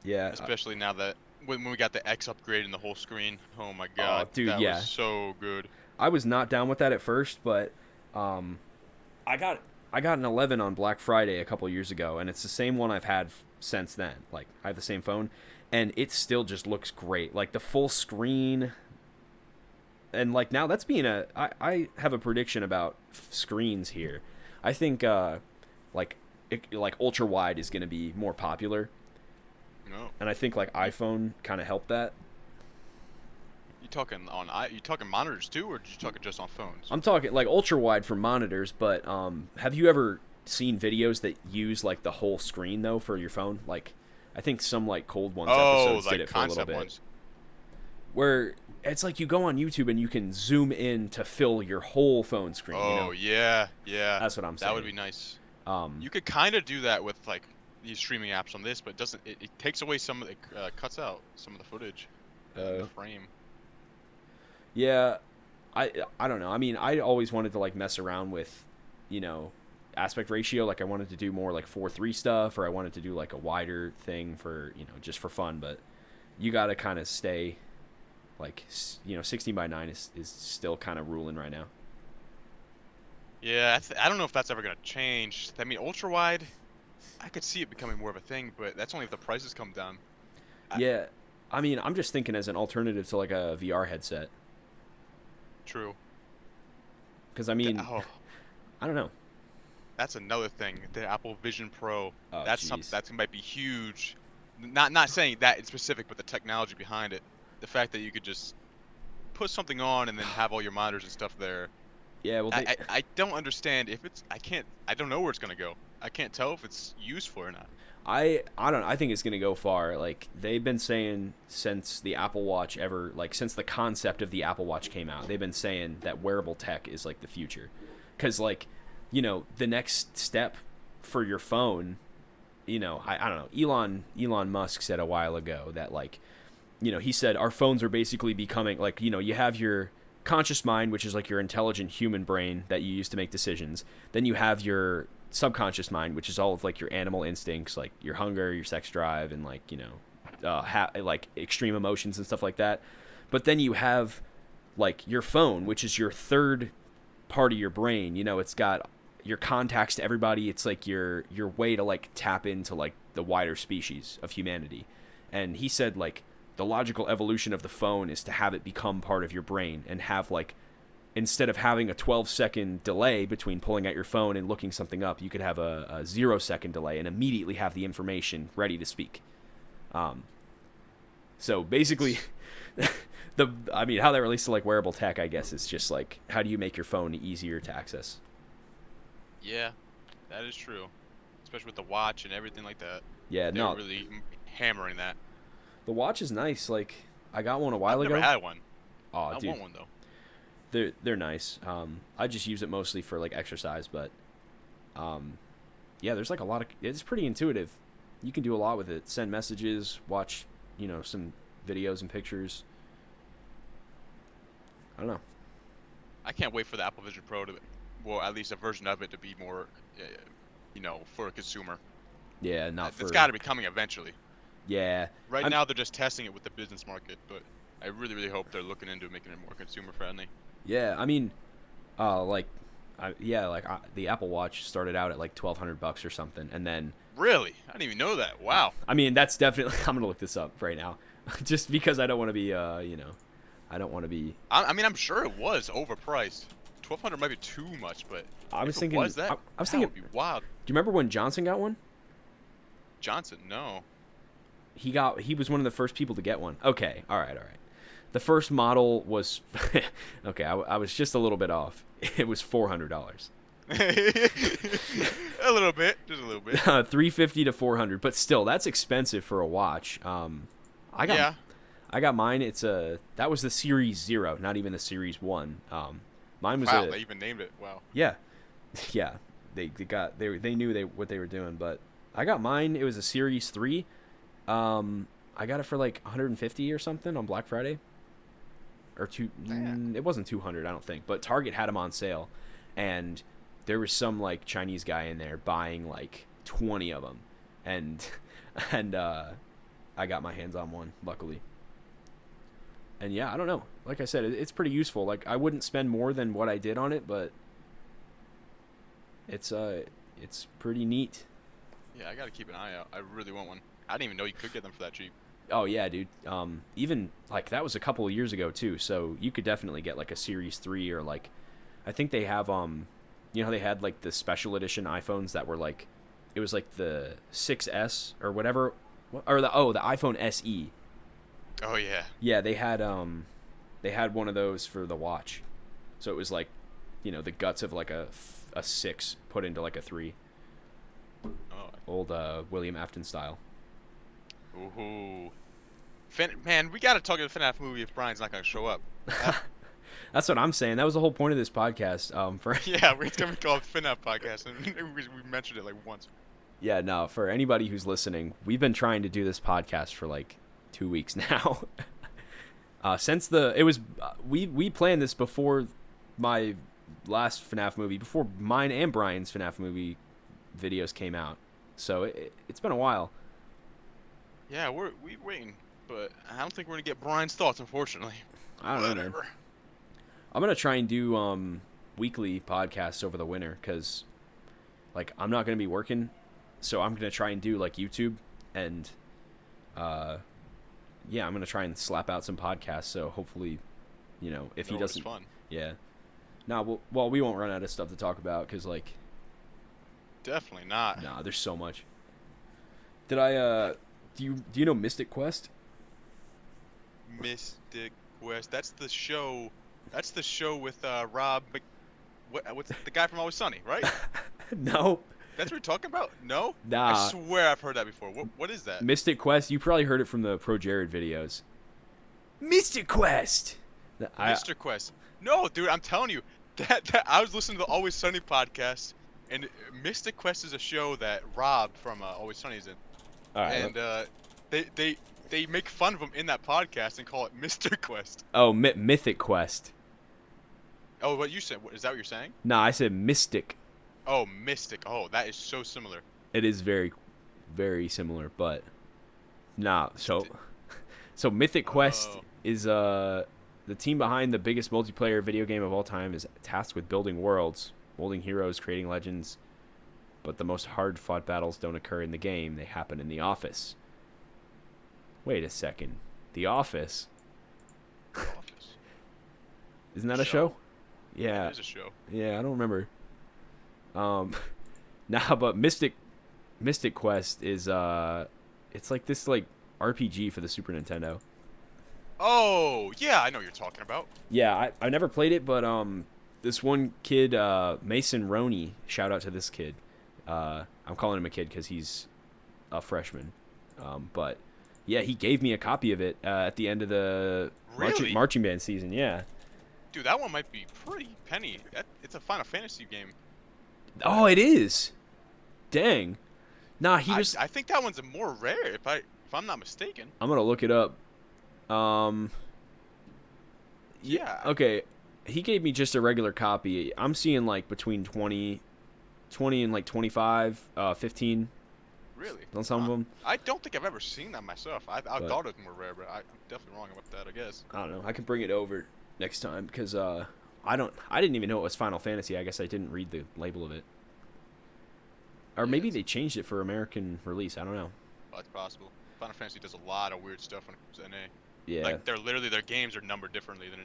Yeah. Especially now that when we got the X upgrade in the whole screen. Oh my god, dude, that yeah. was so good. I was not down with that at first, but I got an 11 on Black Friday a couple years ago, and it's the same one I've had since then. Like, I have the same phone, and it still just looks great. Like, the full screen, and like, now that's being I have a prediction about screens here. I think like ultra wide is going to be more popular. No. And I think like iPhone kind of helped that. You talking monitors too, or are you talking just on phones? I'm talking like ultra wide for monitors, but have you ever seen videos that use like the whole screen though for your phone? Like, I think some like Cold Ones episodes like did it for a little bit. Ones. Where it's like you go on YouTube and you can zoom in to fill your whole phone screen. Oh, you know? yeah. That's what I'm saying. That would be nice. You could kind of do that with like these streaming apps on this, but it takes away some of the cuts out some of the footage in the frame. Yeah, I don't know. I mean, I always wanted to like mess around with, you know, aspect ratio. Like, I wanted to do more like 4:3 stuff, or I wanted to do like a wider thing for, you know, just for fun. But you got to kind of stay like, you know, 16:9 is still kind of ruling right now. Yeah, I don't know if that's ever gonna change. I mean, ultra wide, I could see it becoming more of a thing, but that's only if the prices come down. Yeah, I mean, I'm just thinking as an alternative to like a VR headset. True. Because I mean, I don't know. That's another thing. The Apple Vision Pro. Oh, that's something that might be huge. Not saying that in specific, but the technology behind it. The fact that you could just put something on and then have all your monitors and stuff there. Yeah, well, I don't understand if it's. I don't know where it's gonna go. I can't tell if it's useful or not. I don't know. I think it's going to go far. Like, they've been saying since the Apple Watch since the concept of the Apple Watch came out, they've been saying that wearable tech is like the future. Because, like, you know, the next step for your phone you know, I don't know. Elon Musk said a while ago that, like, you know, he said our phones are basically becoming like, you know, you have your conscious mind, which is like your intelligent human brain that you use to make decisions. Then you have your subconscious mind, which is all of like your animal instincts, like your hunger, your sex drive, and like, you know, like extreme emotions and stuff like that. But then you have like your phone, which is your third part of your brain. You know, it's got your contacts to everybody. It's like your way to like tap into like the wider species of humanity. And he said like the logical evolution of the phone is to have it become part of your brain and have like, instead of having a 12-second delay between pulling out your phone and looking something up, you could have a 0-second delay and immediately have the information ready to speak. So basically, I mean, how that relates to like wearable tech, I guess, is just like, how do you make your phone easier to access? Yeah, that is true. Especially with the watch and everything like that. Yeah, They're really hammering that. The watch is nice. Like, I got one a while ago. I've never had one. Oh, dude. I want one though. They're nice. I just use it mostly for like exercise, but yeah, there's like a lot of, it's pretty intuitive. You can do a lot with it. Send messages, watch, you know, some videos and pictures. I don't know. I can't wait for the Apple Vision Pro to, well, at least a version of it to be more, you know, for a consumer. Yeah, not for. It's got to be coming eventually. Yeah. Right now they're just testing it with the business market, but I really, really hope they're looking into making it more consumer friendly. Yeah, I mean, the Apple Watch started out at like $1,200 or something, and then. Really? I didn't even know that. Wow. I mean, that's definitely. I'm gonna look this up right now, just because I don't want to be, you know, I don't want to be. I mean, I'm sure it was overpriced. 1,200 might be too much, but I was thinking. Was that? I was thinking. That would be wild. Do you remember when Johnson got one? Johnson, no. He was one of the first people to get one. Okay, all right. The first model was okay. I was just a little bit off. It was $400. A little bit, just a little bit. $350 to $400, but still, that's expensive for a watch. I got mine. That was the Series 0, not even the Series 1. Mine was wow, they even named it. Wow. Yeah, yeah. They knew what they were doing, but I got mine. It was a Series 3. I got it for like $150 or something on Black Friday. Or it wasn't $200, I don't think, but Target had them on sale, and there was some like Chinese guy in there buying like 20 of them, and I got my hands on one, luckily. And yeah, I don't know. Like I said, it's pretty useful. Like, I wouldn't spend more than what I did on it, but it's pretty neat. Yeah, I gotta keep an eye out. I really want one. I didn't even know you could get them for that cheap. Oh yeah, dude. Even like that was a couple of years ago too, so you could definitely get like a Series 3 or like, I think they have you know, they had like the special edition iPhones that were like, it was like the 6S or whatever, or the iPhone SE. Oh yeah. Yeah, they had one of those for the watch, so it was like, you know, the guts of like a 6 put into like a 3. Oh. Old William Afton style. Ooh. Man, we gotta talk about the FNAF movie if Brian's not gonna show up. That's what I'm saying. That was the whole point of this podcast. Yeah, it's gonna be called FNAF Podcast, and we mentioned it like once. Yeah, no. For anybody who's listening, we've been trying to do this podcast for like 2 weeks now. Since we planned this before my last FNAF movie, before mine and Brian's FNAF movie videos came out. So it's been a while. Yeah, we're waiting, but I don't think we're gonna get Brian's thoughts, unfortunately. I don't know, man. I'm gonna try and do weekly podcasts over the winter, because like I'm not gonna be working, so I'm gonna try and do like YouTube, and yeah, I'm gonna try and slap out some podcasts. So hopefully, you know, if he doesn't, fun. Yeah. No, well, we won't run out of stuff to talk about, because like. Definitely not. Nah, there's so much. Did I do you know Mystic Quest? Mystic Quest. That's the show. That's the show with Rob. What's the guy from Always Sunny, right? No. That's what we're talking about? No. Nah. I swear I've heard that before. What is that? Mystic Quest. You probably heard it from the Pro Jared videos. Mystic Quest. Mr. Quest. No, dude. I'm telling you that I was listening to the Always Sunny podcast. and Mystic Quest is a show that Rob from Always Sunny is in, All right. and they make fun of him in that podcast and call it Mr. Quest. Oh, Mythic Quest. Oh, what you said? Is that what you're saying? No, I said Mystic. Oh, Mystic. Oh, that is so similar. It is very, very similar, but nah. So Mythic Quest is the team behind the biggest multiplayer video game of all time is tasked with building worlds, molding heroes, creating legends. But the most hard-fought battles don't occur in the game; they happen in the office. Wait a second, The Office. The Office. Isn't that a show? Yeah, Yeah. it is a show. Yeah, I don't remember. Nah, but Mystic Quest is it's like this like RPG for the Super Nintendo. Oh, yeah, I know what you're talking about. Yeah, I never played it, but this one kid, Mason Roney, shout out to this kid. I'm calling him a kid because he's a freshman. But yeah, he gave me a copy of it at the end of the Really? marching band season. Yeah. Dude, that one might be pretty penny. It's a Final Fantasy game. Oh, it is. Dang. Nah, I think that one's a more rare, if I'm not mistaken. I'm gonna look it up. Yeah. Okay. He gave me just a regular copy. I'm seeing like between 20 and like 25, 15 Really? on some of them. I don't think I've ever seen that myself. I thought it was more rare, but I'm definitely wrong about that, I guess. I don't know. I can bring it over next time because I didn't even know it was Final Fantasy. I guess I didn't read the label of it. Or maybe they changed it for American release. I don't know. Oh, that's possible. Final Fantasy does a lot of weird stuff when it comes to NA. Yeah. Like their games are numbered differently than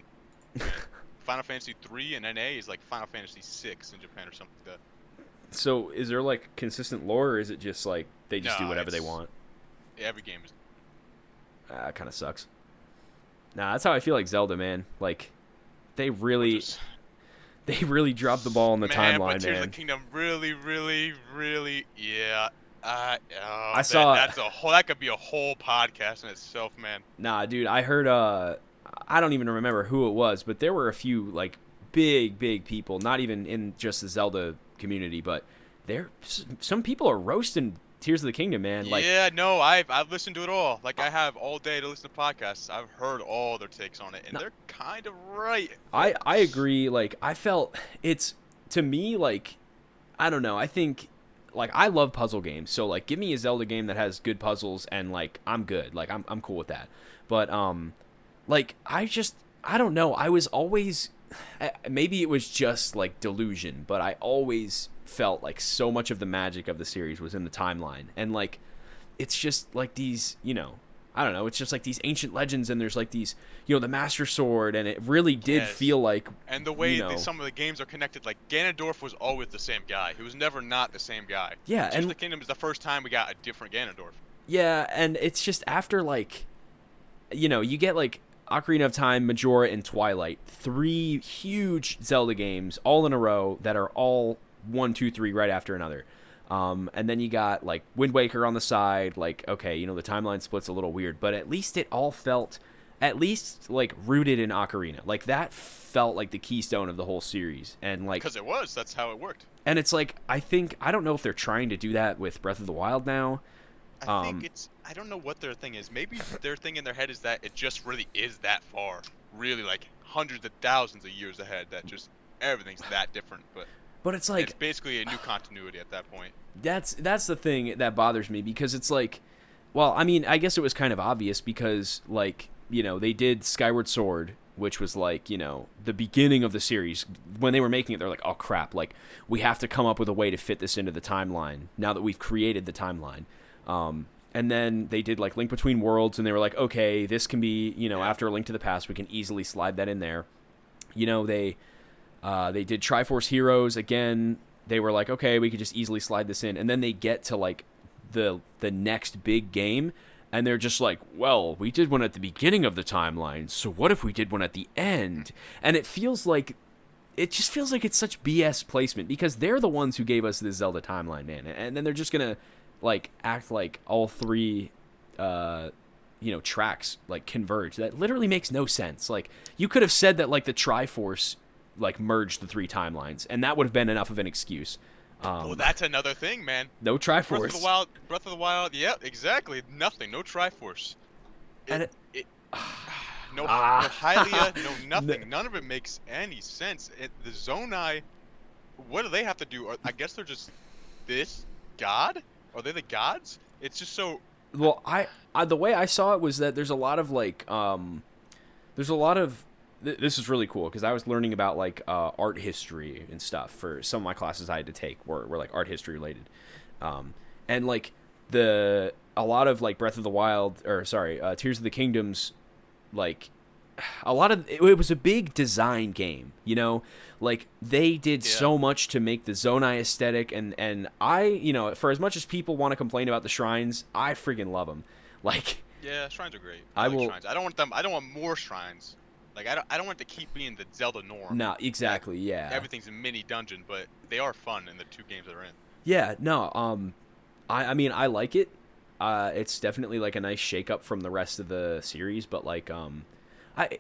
in Final Fantasy 3 and NA is like Final Fantasy 6 in Japan or something like that. So is there like consistent lore, or is it just like they just No, do whatever they want? Every game is. That kind of sucks. Nah, that's how I feel like Zelda, man. Like they really dropped the ball on the timeline, but Tears man. of the Kingdom really, yeah. That could be a whole podcast in itself, man. Nah, dude, I heard I don't even remember who it was, but there were a few like big people, not even in just the Zelda community, but some people are roasting Tears of the Kingdom, man. Like, yeah, no, I've listened to it all. Like I have all day to listen to podcasts. I've heard all their takes on it, and they're kind of right. I agree. Like I felt it's, to me, like I don't know. I think like I love puzzle games, so like give me a Zelda game that has good puzzles and like I'm good. Like I'm cool with that. But like I don't know. I was always, maybe it was just like delusion, but I always felt like so much of the magic of the series was in the timeline, and like it's just like these, I don't know, it's just like these ancient legends, and there's like these, the Master Sword, and it really did feel like, and the way some of the games are connected, like Ganondorf was always the same guy. He was never not the same guy. Yeah, Tears of the Kingdom is the first time we got a different Ganondorf. Yeah, and it's just after like, you get like Ocarina of Time, Majora, and Twilight, 3 huge Zelda games all in a row that are all 1, 2, 3 right after another. And then you got like Wind Waker on the side. Like, okay, the timeline split's a little weird, but at least it all felt at least like rooted in Ocarina. Like that felt like the keystone of the whole series, and like because that's how it worked. And it's like I don't know if they're trying to do that with Breath of the Wild now. I think I don't know what their thing is. Maybe their thing in their head is that it just really is that far, really like hundreds of thousands of years ahead. That just everything's that different, but it's like it's basically a new continuity at that point. That's the thing that bothers me, because it's like, well, I mean, I guess it was kind of obvious because like, they did Skyward Sword, which was like, the beginning of the series. When they were making it, they're like, oh crap, like we have to come up with a way to fit this into the timeline now that we've created the timeline. And then they did like Link Between Worlds, and they were like, okay, this can be, after A Link to the Past, we can easily slide that in there. They did Triforce Heroes again. They were like, okay, we could just easily slide this in. And then they get to like the next big game, and they're just like, well, we did one at the beginning of the timeline, so what if we did one at the end? And it just feels like it's such BS placement, because they're the ones who gave us this Zelda timeline, man. And then they're just gonna like act like all 3 tracks like converge. That literally makes no sense. Like you could have said that like the Triforce like merged the 3 timelines, and that would have been enough of an excuse. Well, that's another thing, man. No Triforce. Breath of the Wild. Yep, exactly. Nothing. No Triforce. And No Hylia. No nothing. None of it makes any sense. The Zonai. What do they have to do? I guess they're just this god. Are they the gods? It's just so. Well, I the way I saw it was that there's a lot of like there's a lot of this is really cool because I was learning about like art history and stuff for some of my classes I had to take were like art history related, and like a lot of like Breath of the Wild or sorry Tears of the Kingdoms, like a lot of it was a big design game, you know, like they did so much to make the Zonai aesthetic, and I, you know, for as much as people want to complain about the shrines, I freaking love them. Like, yeah, shrines are great. I like shrines. I don't want them. I don't want more shrines. Like I don't want to keep being the Zelda norm. No, exactly. Like, yeah. Everything's a mini dungeon, but they are fun in the 2 games that are in. Yeah. No. I mean I like it. It's definitely like a nice shake up from the rest of the series, but like I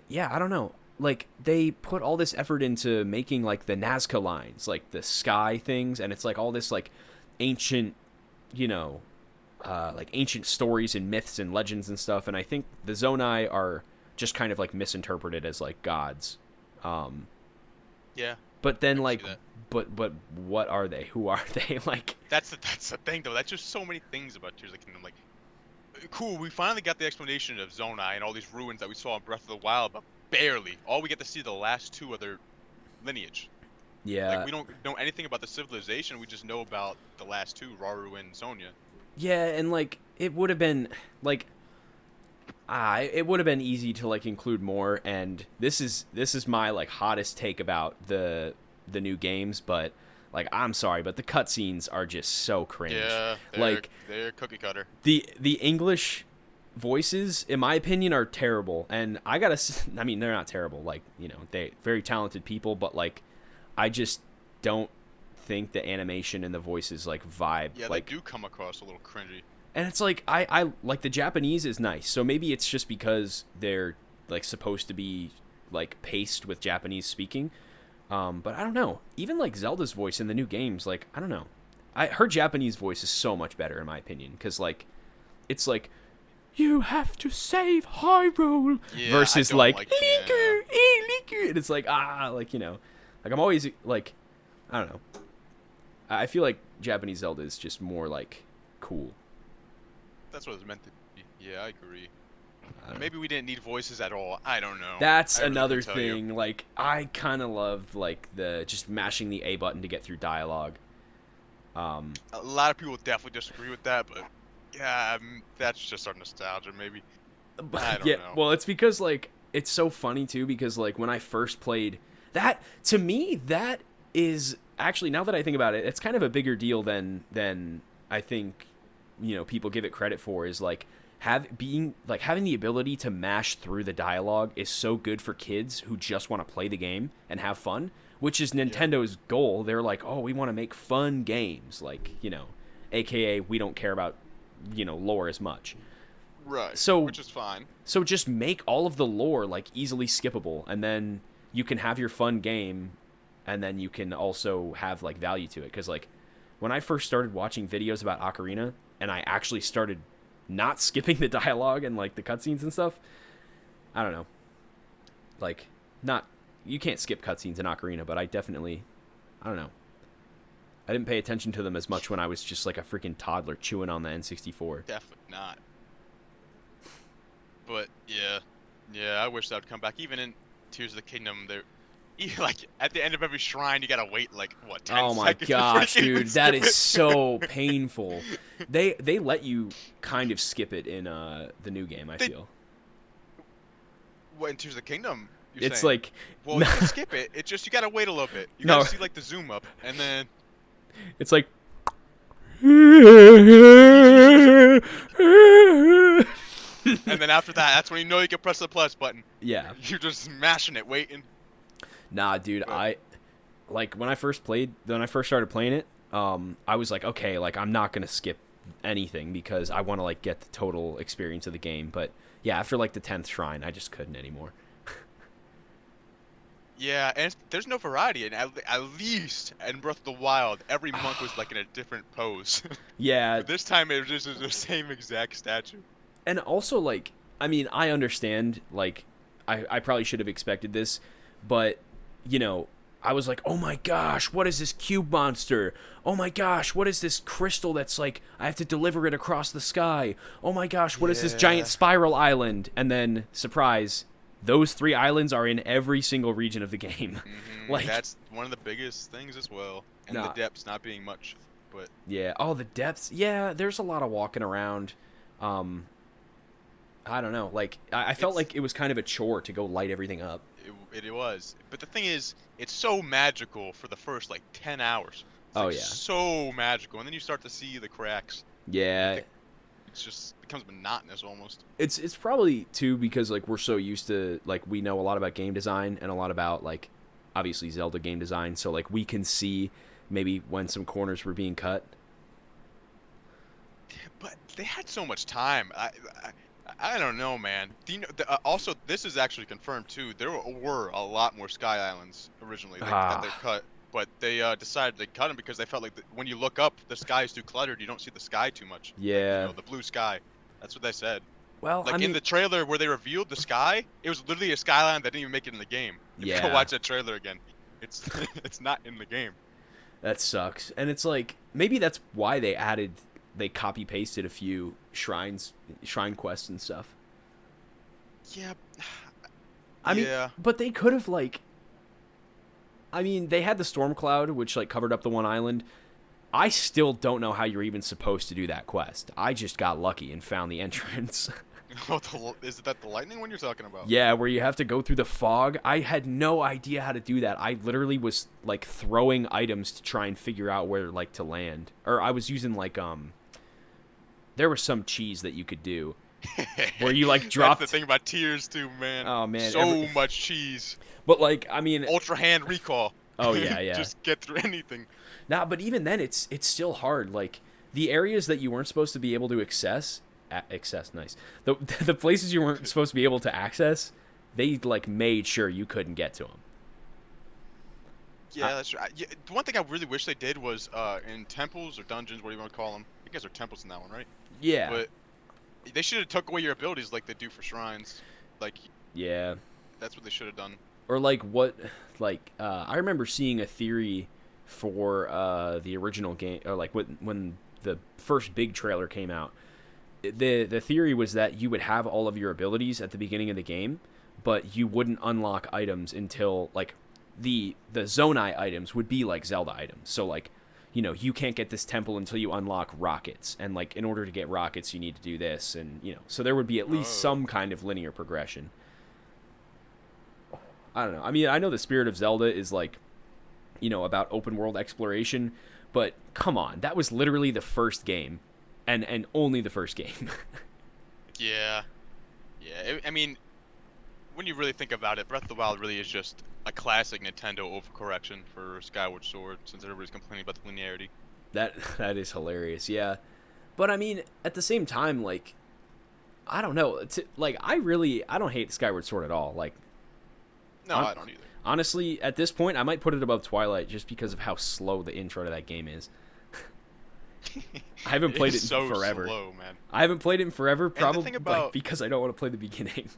don't know. Like they put all this effort into making like the Nazca lines, like the sky things, and it's like all this like ancient, you know, like ancient stories and myths and legends and stuff. And I think the Zonai are just kind of like misinterpreted as like gods. Yeah. But then like, but what are they? Who are they? Like that's the thing though. That's just so many things about Tears of the Kingdom. Like, cool, we finally got the explanation of Zonai and all these ruins that we saw in Breath of the Wild, but barely. All we get to see the last 2 of their lineage. Yeah. Like we don't know anything about the civilization. We just know about the last 2, Rauru and Sonya. Yeah, and like it would have been like it would have been easy to like include more, and this is my like hottest take about the new games, but like I'm sorry, but the cutscenes are just so cringe. Yeah, they're cookie cutter. The English voices, in my opinion, are terrible, and I mean they're not terrible, like, you know, they very talented people, but like I just don't think the animation and the voices like vibe. Yeah, like, they do come across a little cringy. And it's like I like the Japanese is nice, so maybe it's just because they're like supposed to be like paced with Japanese speaking, but I don't know. Even like Zelda's voice in the new games, like I don't know, her Japanese voice is so much better in my opinion, because like it's like you have to save Hyrule versus like Liku, Liku, and it's like like, you know, like I'm always like I don't know. I feel like Japanese Zelda is just more like cool. That's what it's meant to be. Yeah, I agree. Maybe we didn't need voices at all. I don't know. That's another thing. Like, I kind of love like the just mashing the A button to get through dialogue. A lot of people definitely disagree with that, but yeah, that's just our nostalgia, maybe. I don't know. Well, it's because like it's so funny too, because like when I first played that, to me that is actually, now that I think about it, it's kind of a bigger deal than I think, you know, people give it credit for, is like having the ability to mash through the dialogue is so good for kids who just want to play the game and have fun, which is Nintendo's goal. They're like, oh, we want to make fun games, like, you know, aka we don't care about, you know, lore as much. Right. So, which is fine. So just make all of the lore like easily skippable, and then you can have your fun game, and then you can also have like value to it. Because like when I first started watching videos about Ocarina, and I actually started not skipping the dialogue and like the cutscenes and stuff, I don't know. Like, not, you can't skip cutscenes in Ocarina, but I don't know. I didn't pay attention to them as much when I was just like a freaking toddler chewing on the N64. Definitely not. But yeah, I wish that would come back. Even in Tears of the Kingdom, like at the end of every shrine, you gotta wait like what? 10 oh my seconds gosh, dude, that is it. so painful. They let you kind of skip it in the new game. I feel. What, in Tears of the Kingdom? It's saying? like, well, you can skip it. It's just you gotta wait a little bit. You gotta see like the zoom up, and then it's like. And then after that, that's when you know you can press the plus button. Yeah. You're just smashing it, waiting. Nah, dude, when I first started playing it, I was like, okay, like I'm not gonna skip anything because I want to like get the total experience of the game. But yeah, after like the 10th shrine, I just couldn't anymore. Yeah, and there's no variety, and at least in Breath of the Wild, every monk was like in a different pose. Yeah, But this time it was just the same exact statue. and also like I mean I understand like I probably should have expected this, but you know I was like, oh my gosh, what is this cube monster? Oh my gosh, what is this crystal that's like I have to deliver it across the sky? Oh my gosh, what is this giant Yeah. spiral island? And then surprise, those 3 islands are in every single region of the game. Like That's one of the biggest things as well, and the nah, depths not being much, but yeah, oh the depths, yeah, there's a lot of walking around. um I don't know. Like I felt it's like it was kind of a chore to go light everything up. it was. But the thing is, it's so magical for the first like 10 hours. It's Oh like yeah, so magical, and then you start to see the cracks. And yeah. it's just becomes monotonous almost. It's probably too because like we're so used to like we know a lot about game design and a lot about like obviously Zelda game design. So like we can see maybe when some corners were being cut. But they had so much time. I don't know, man. Do you know, also, this is actually confirmed too. There were a lot more Sky Islands originally that they Ah, cut, but they decided they cut them because they felt like when you look up, the sky is too cluttered. You don't see the sky too much. Like, yeah. the blue sky. That's what they said. Well, I Like in mean, the trailer where they revealed the sky, it was literally a skyline that didn't even make it in the game. If you go yeah, watch that trailer again, it's it's not in the game. that sucks. And it's like maybe that's why they copy pasted a few shrine quests and stuff. Yeah, I mean, yeah. but they could have like I mean, they had the storm cloud which like covered up the one island. I still don't know how you're even supposed to do that quest. I just got lucky and found the entrance. Oh, is that the lightning one you're talking about? Yeah, where you have to go through the fog. I had no idea how to do that. I literally was like throwing items to try and figure out where like to land. Or I was using like there was some cheese that you could do where you like dropped. That's the thing about tears too, man. Oh man, So much cheese. But like I mean, Ultra hand recall. oh yeah, yeah. Just get through anything. Nah, but even then it's still hard. Like the areas that you weren't supposed to be able to access nice. The places you weren't supposed to be able to access, they like made sure you couldn't get to them. Yeah, that's right. Yeah, the one thing I really wish they did was in temples or dungeons, what do you want to call them? I guess they're temples in that one, right? Yeah. But they should have took away your abilities like they do for shrines. Like Yeah. that's what they should have done. Or like what like I remember seeing a theory for the original game or like when the first big trailer came out. The theory was that you would have all of your abilities at the beginning of the game, but you wouldn't unlock items until like the Zonai items would be like Zelda items. So like, you know, you can't get this temple until you unlock rockets, and like in order to get rockets you need to do this, and you know, so there would be at least Oh. some kind of linear progression. I don't know. I mean, I know the spirit of Zelda is like, you know, about open world exploration, but come on, that was literally the first game, and only the first game. Yeah. Yeah. I mean, when you really think about it, Breath of the Wild really is just a classic Nintendo overcorrection for Skyward Sword, since everybody's complaining about the linearity. That is hilarious. Yeah. But I mean, at the same time, like, I don't know. Like, I don't hate Skyward Sword at all. Like, No, I don't either. honestly, at this point, I might put it above Twilight just because of how slow the intro to that game is. I haven't played it in so forever. slow, man. I haven't played it in forever, the probably thing about- like, because I don't want to play the beginning.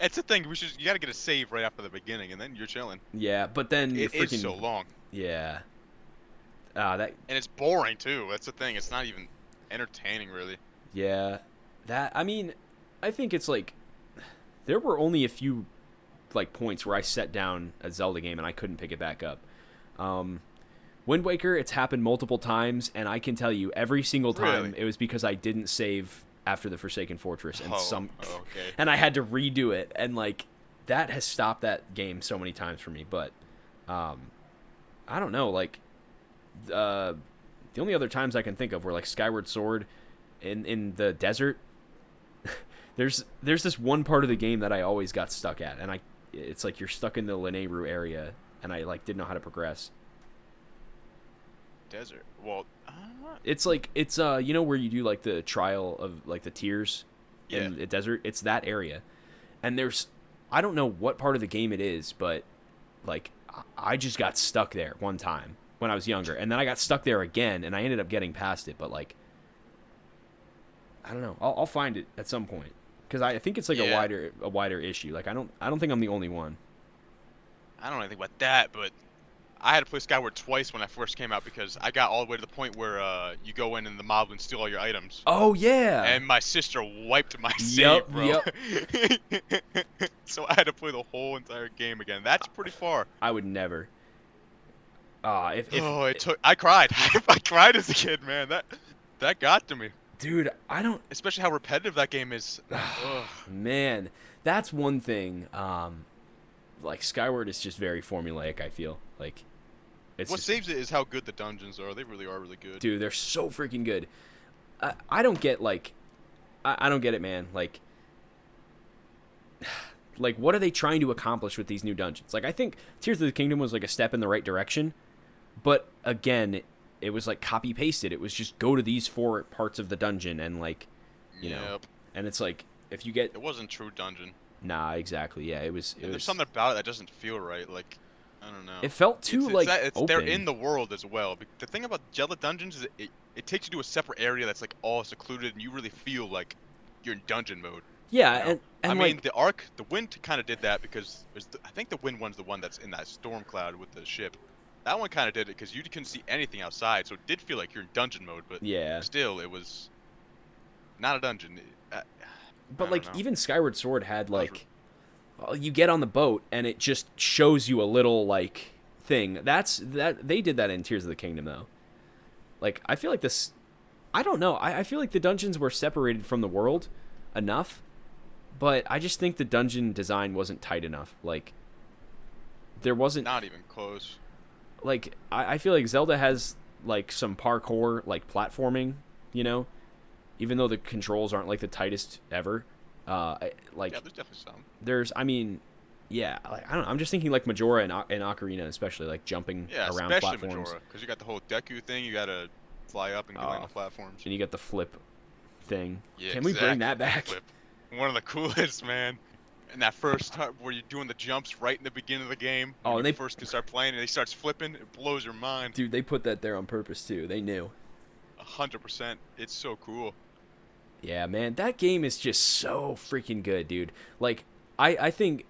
It's the thing. You gotta get a save right after the beginning, and then you're chilling. Yeah, but then It freaking is so long, yeah. That and it's boring too. That's the thing. It's not even entertaining, really. yeah, that I mean, I think it's like there were only a few like points where I set down a Zelda game and I couldn't pick it back up. Wind Waker, it's happened multiple times, and I can tell you every single time Really? it was because I didn't save after the Forsaken Fortress, and Okay. and I had to redo it, and like that has stopped that game so many times for me. But I don't know, like the only other times I can think of were like Skyward Sword in the desert. there's this one part of the game that I always got stuck at, and it's like you're stuck in the Lanayru area, and I like didn't know how to progress. Desert. Well, It's like it's you know where you do like the trial of like the tears Yeah. in the desert. It's that area, and I don't know what part of the game it is, but like I just got stuck there one time when I was younger, and then I got stuck there again, and I ended up getting past it. But like, I don't know. I'll find it at some point because I think it's like a wider issue. Like I don't think I'm the only one. I don't know anything about that, but I had to play Skyward twice when I first came out because I got all the way to the point where you go in and the mob and steal all your items. Oh yeah. And my sister wiped my save, bro. Yep. So I had to play the whole entire game again. That's pretty far. I would never. I cried. I cried as a kid, man. That got to me. Dude, I don't. Especially how repetitive that game is. Man, that's one thing. Like Skyward is just very formulaic. I feel like. What saves it is how good the dungeons are. They really are really good. Dude, they're so freaking good. I don't get like, I don't get it, man. Like, what are they trying to accomplish with these new dungeons? Like, I think Tears of the Kingdom was like a step in the right direction, but again, it was like copy pasted. It was just go to these 4 parts of the dungeon and like, you know, and it's like if you get. It wasn't true dungeon. Nah, exactly. Yeah, it was. There's something about it that doesn't feel right. Like. I don't know. It felt too open. They're in the world as well. The thing about Zelda dungeons is it takes you to a separate area that's like all secluded, and you really feel like you're in dungeon mode. Yeah, you know? and I like, mean the Wind kind of did that because I think the Wind one's the one that's in that storm cloud with the ship. That one kind of did it because you couldn't see anything outside, so it did feel like you're in dungeon mode. But yeah, still, it was not a dungeon. But like even Skyward Sword had like. You get on the boat and it just shows you a little like thing. They did that in Tears of the Kingdom though. Like I feel like this, I don't know. I feel like the dungeons were separated from the world enough, but I just think the dungeon design wasn't tight enough. Like there wasn't not even close. Like I feel like Zelda has like some parkour like platforming, you know, even though the controls aren't like the tightest ever. Yeah, there's definitely some. I mean, yeah, like, I don't know. I'm just thinking like Majora and Ocarina, especially like jumping around platforms. Yeah, especially Majora, because you got the whole Deku thing. You gotta fly up and go on the platforms. And you got the flip thing. Yeah, Can we bring that back? Flip. One of the coolest, man. And that first time where you're doing the jumps right in the beginning of the game. Oh, and they first can start playing and he starts flipping. It blows your mind. Dude, they put that there on purpose too. They knew. 100%. It's so cool. Yeah, man, that game is just so freaking good, dude. Like, I think,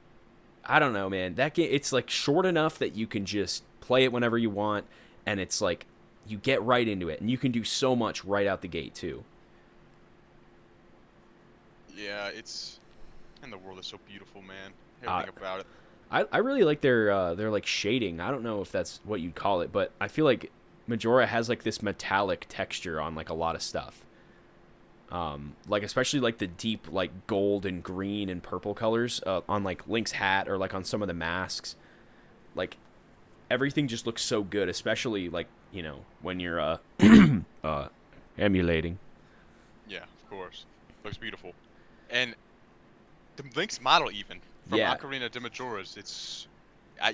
I don't know, man. That game, it's like short enough that you can just play it whenever you want, and it's like you get right into it, and you can do so much right out the gate too. Yeah, and the world is so beautiful, man. Everything about it. I really like their like shading. I don't know if that's what you'd call it, but I feel like Majora has like this metallic texture on like a lot of stuff. Like especially like the deep like gold and green and purple colors on like Link's hat or like on some of the masks. Like everything just looks so good, especially like, you know, when you're emulating. Yeah, of course. Looks beautiful. And the Link's model even from Ocarina to Majora's, it's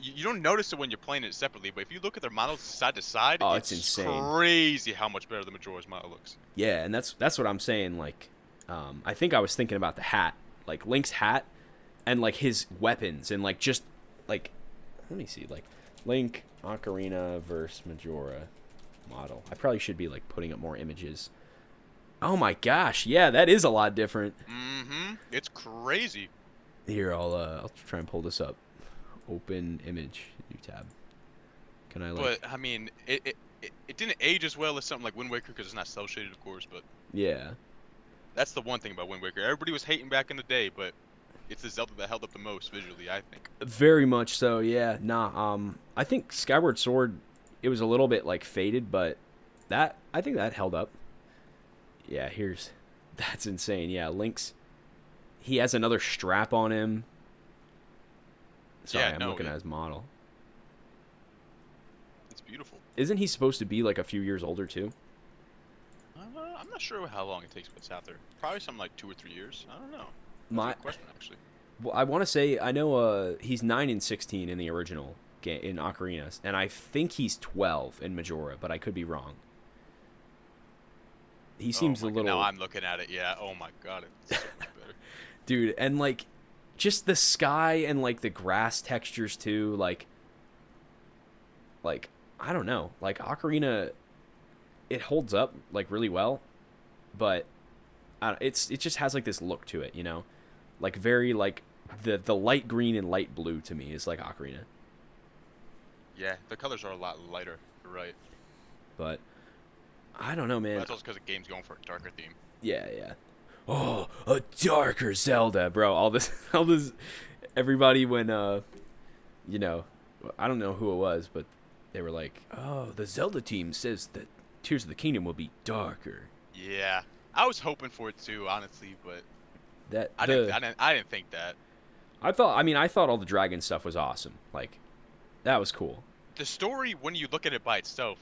you don't notice it when you're playing it separately, but if you look at their models side to side, it's insane. Crazy how much better the Majora's model looks. Yeah, and that's what I'm saying. Like, I think I was thinking about the hat, like Link's hat, and like his weapons, and like just like, let me see, like Link, Ocarina versus Majora model. I probably should be like putting up more images. Oh my gosh, yeah, that is a lot different. Mm-hmm. It's crazy. Here, I'll try and pull this up. Open image, new tab. Can I like? But I mean, it didn't age as well as something like Wind Waker because it's not cel shaded, of course. But yeah, that's the one thing about Wind Waker. Everybody was hating back in the day, but it's the Zelda that held up the most visually, I think. Very much so, yeah. I think Skyward Sword, it was a little bit like faded, but I think that held up. Yeah, that's insane. Yeah, Link's, he has another strap on him. Sorry, I'm looking at his model. It's beautiful. Isn't he supposed to be like a few years older too? I'm not sure how long it takes to put out there. Probably something like 2 or 3 years. I don't know. My question actually. Well, I want to say I know he's 9 and 16 in the original game in Ocarina, and I think he's 12 in Majora, but I could be wrong. He seems a little. Now I'm looking at it. Yeah. Oh my god, it's so much better. Dude, and like, just the sky and like the grass textures too, like I don't know, like Ocarina, it holds up like really well, but it just has like this look to it, you know, like very like the light green and light blue to me is like Ocarina. Yeah, the colors are a lot lighter. You're right. But I don't know, man. That's also because the game's going for a darker theme. Yeah, yeah. Oh, a darker Zelda, bro. All this, everybody when, you know, I don't know who it was, but they were like, oh, the Zelda team says that Tears of the Kingdom will be darker. Yeah, I was hoping for it too, honestly, but I didn't think that. I thought all the dragon stuff was awesome. Like, that was cool. The story, when you look at it by itself,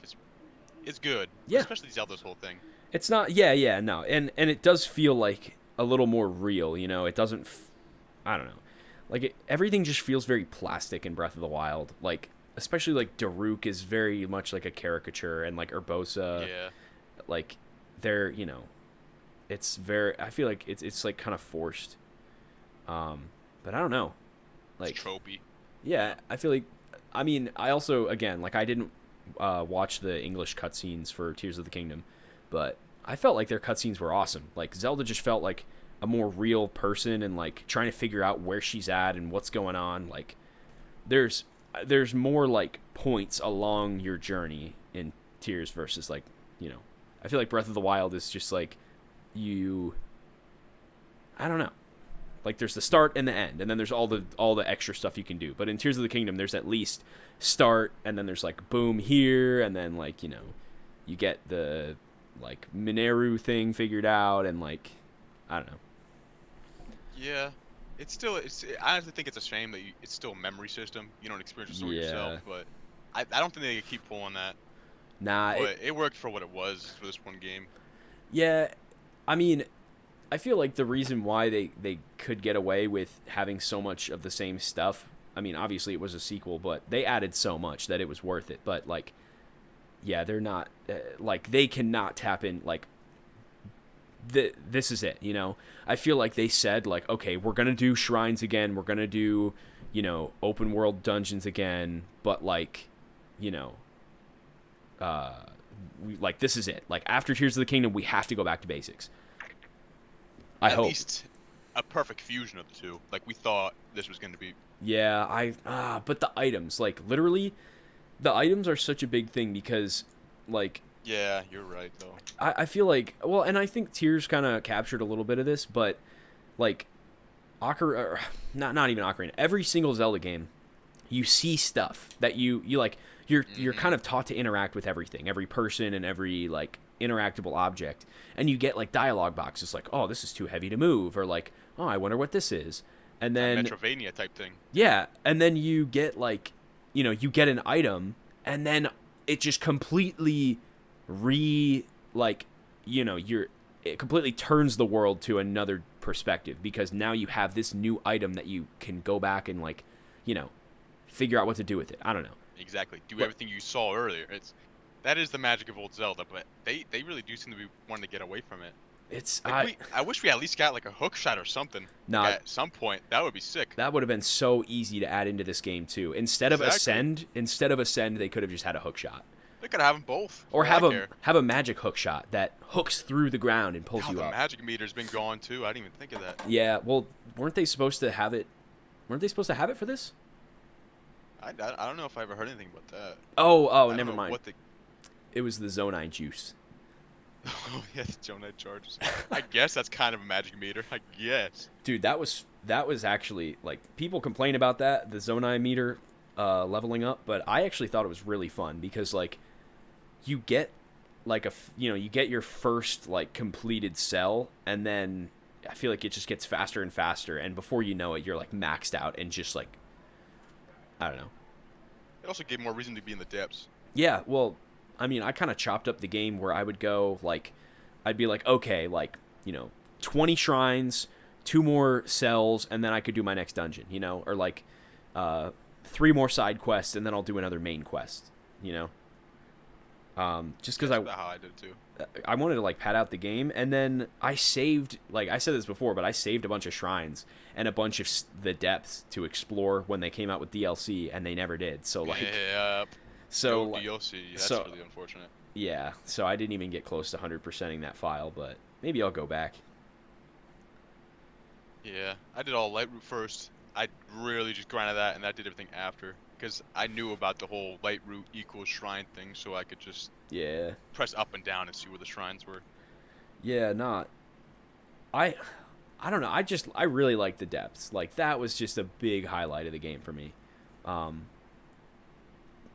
is good. Yeah. Especially Zelda's whole thing. It's not, yeah, no, and it does feel like a little more real, you know. It doesn't, I don't know, like everything just feels very plastic in Breath of the Wild. Like, especially like Daruk is very much like a caricature, and like Urbosa, Yeah. like they're, you know, it's very. I feel like it's like kind of forced. But I don't know, like It's tropey. yeah, I feel like. I mean, I also, again, like I didn't watch the English cutscenes for Tears of the Kingdom, but I felt like their cutscenes were awesome. Like Zelda just felt like a more real person and like trying to figure out where she's at and what's going on. Like there's more like points along your journey in Tears versus like, you know, I feel like Breath of the Wild is just like I don't know. Like there's the start and the end, and then there's all the extra stuff you can do. But in Tears of the Kingdom, there's at least start, and then there's like boom here, and then like, you know, you get the like Mineru thing figured out, and like I don't know. Yeah. I honestly think it's a shame that it's still a memory system. You don't experience the story yourself, but I don't think they could keep pulling that. Nah, But it worked for what it was for this one game. yeah, I mean, I feel like the reason why they could get away with having so much of the same stuff, I mean, obviously it was a sequel, but they added so much that it was worth it. But, like, yeah, they're not, like, they cannot tap in, like, this is it, you know? I feel like they said, like, okay, we're going to do shrines again, we're going to do, you know, open world dungeons again, but, like, you know, like, this is it. Like, after Tears of the Kingdom, we have to go back to basics. I hope. At least a perfect fusion of the two. Like we thought this was going to be. Yeah, but the items, like literally, the items are such a big thing because, like. Yeah, you're right though. I feel like, well, and I think Tears kind of captured a little bit of this, but like, not even Ocarina. Every single Zelda game, you see stuff that you like. You're kind of taught to interact with everything, every person and every like interactable object, and you get like dialogue boxes like, oh, this is too heavy to move, or like, oh, I wonder what this is, and then Metrovania type thing. Yeah, and then you get like, you know, you get an item, and then it just completely like, you know, it completely turns the world to another perspective because now you have this new item that you can go back and like, you know, figure out what to do with it. I don't know. Exactly. Do everything you saw earlier. That is the magic of old Zelda, but they really do seem to be wanting to get away from it. It's like I wish we at least got like a hook shot or something. At some point. That would be sick. That would have been so easy to add into this game too. Instead of Ascend, they could have just had a hook shot. They could have them both. Or have a magic hook shot that hooks through the ground and pulls you up. The magic meter's been gone too. I didn't even think of that. Yeah, well, weren't they supposed to have it for this? I don't know if I ever heard anything about that. Oh, never mind. It was the Zonai juice. Oh yeah, the Zonai charges. I guess that's kind of a magic meter. I guess. Dude, that was actually like people complain about that, the Zonai meter leveling up, but I actually thought it was really fun because like you get like you get your first like completed cell, and then I feel like it just gets faster and faster, and before you know it, you're like maxed out and just like I don't know. It also gave more reason to be in the depths. Yeah, well, I mean, I kind of chopped up the game where I would go, like, I'd be like, okay, like, you know, 20 shrines, 2 more cells, and then I could do my next dungeon, you know? Or, like, 3 more side quests, and then I'll do another main quest, you know? Just Yeah, because that's about how I did too. I wanted to like pad out the game, and then I saved, like I said this before, but I saved a bunch of shrines and a bunch of the depths to explore when they came out with DLC, and they never did. So like, Yep. so No like, DLC. That's so really unfortunate. yeah, so I didn't even get close to 100%ing that file, but maybe I'll go back. Yeah, I did all Light Root first. I really just grinded that, and I did everything after. Because I knew about the whole Light Root equals shrine thing, so I could just Yeah, press up and down and see where the shrines were. yeah, not I. I don't know. I really like the depths. Like that was just a big highlight of the game for me. Um,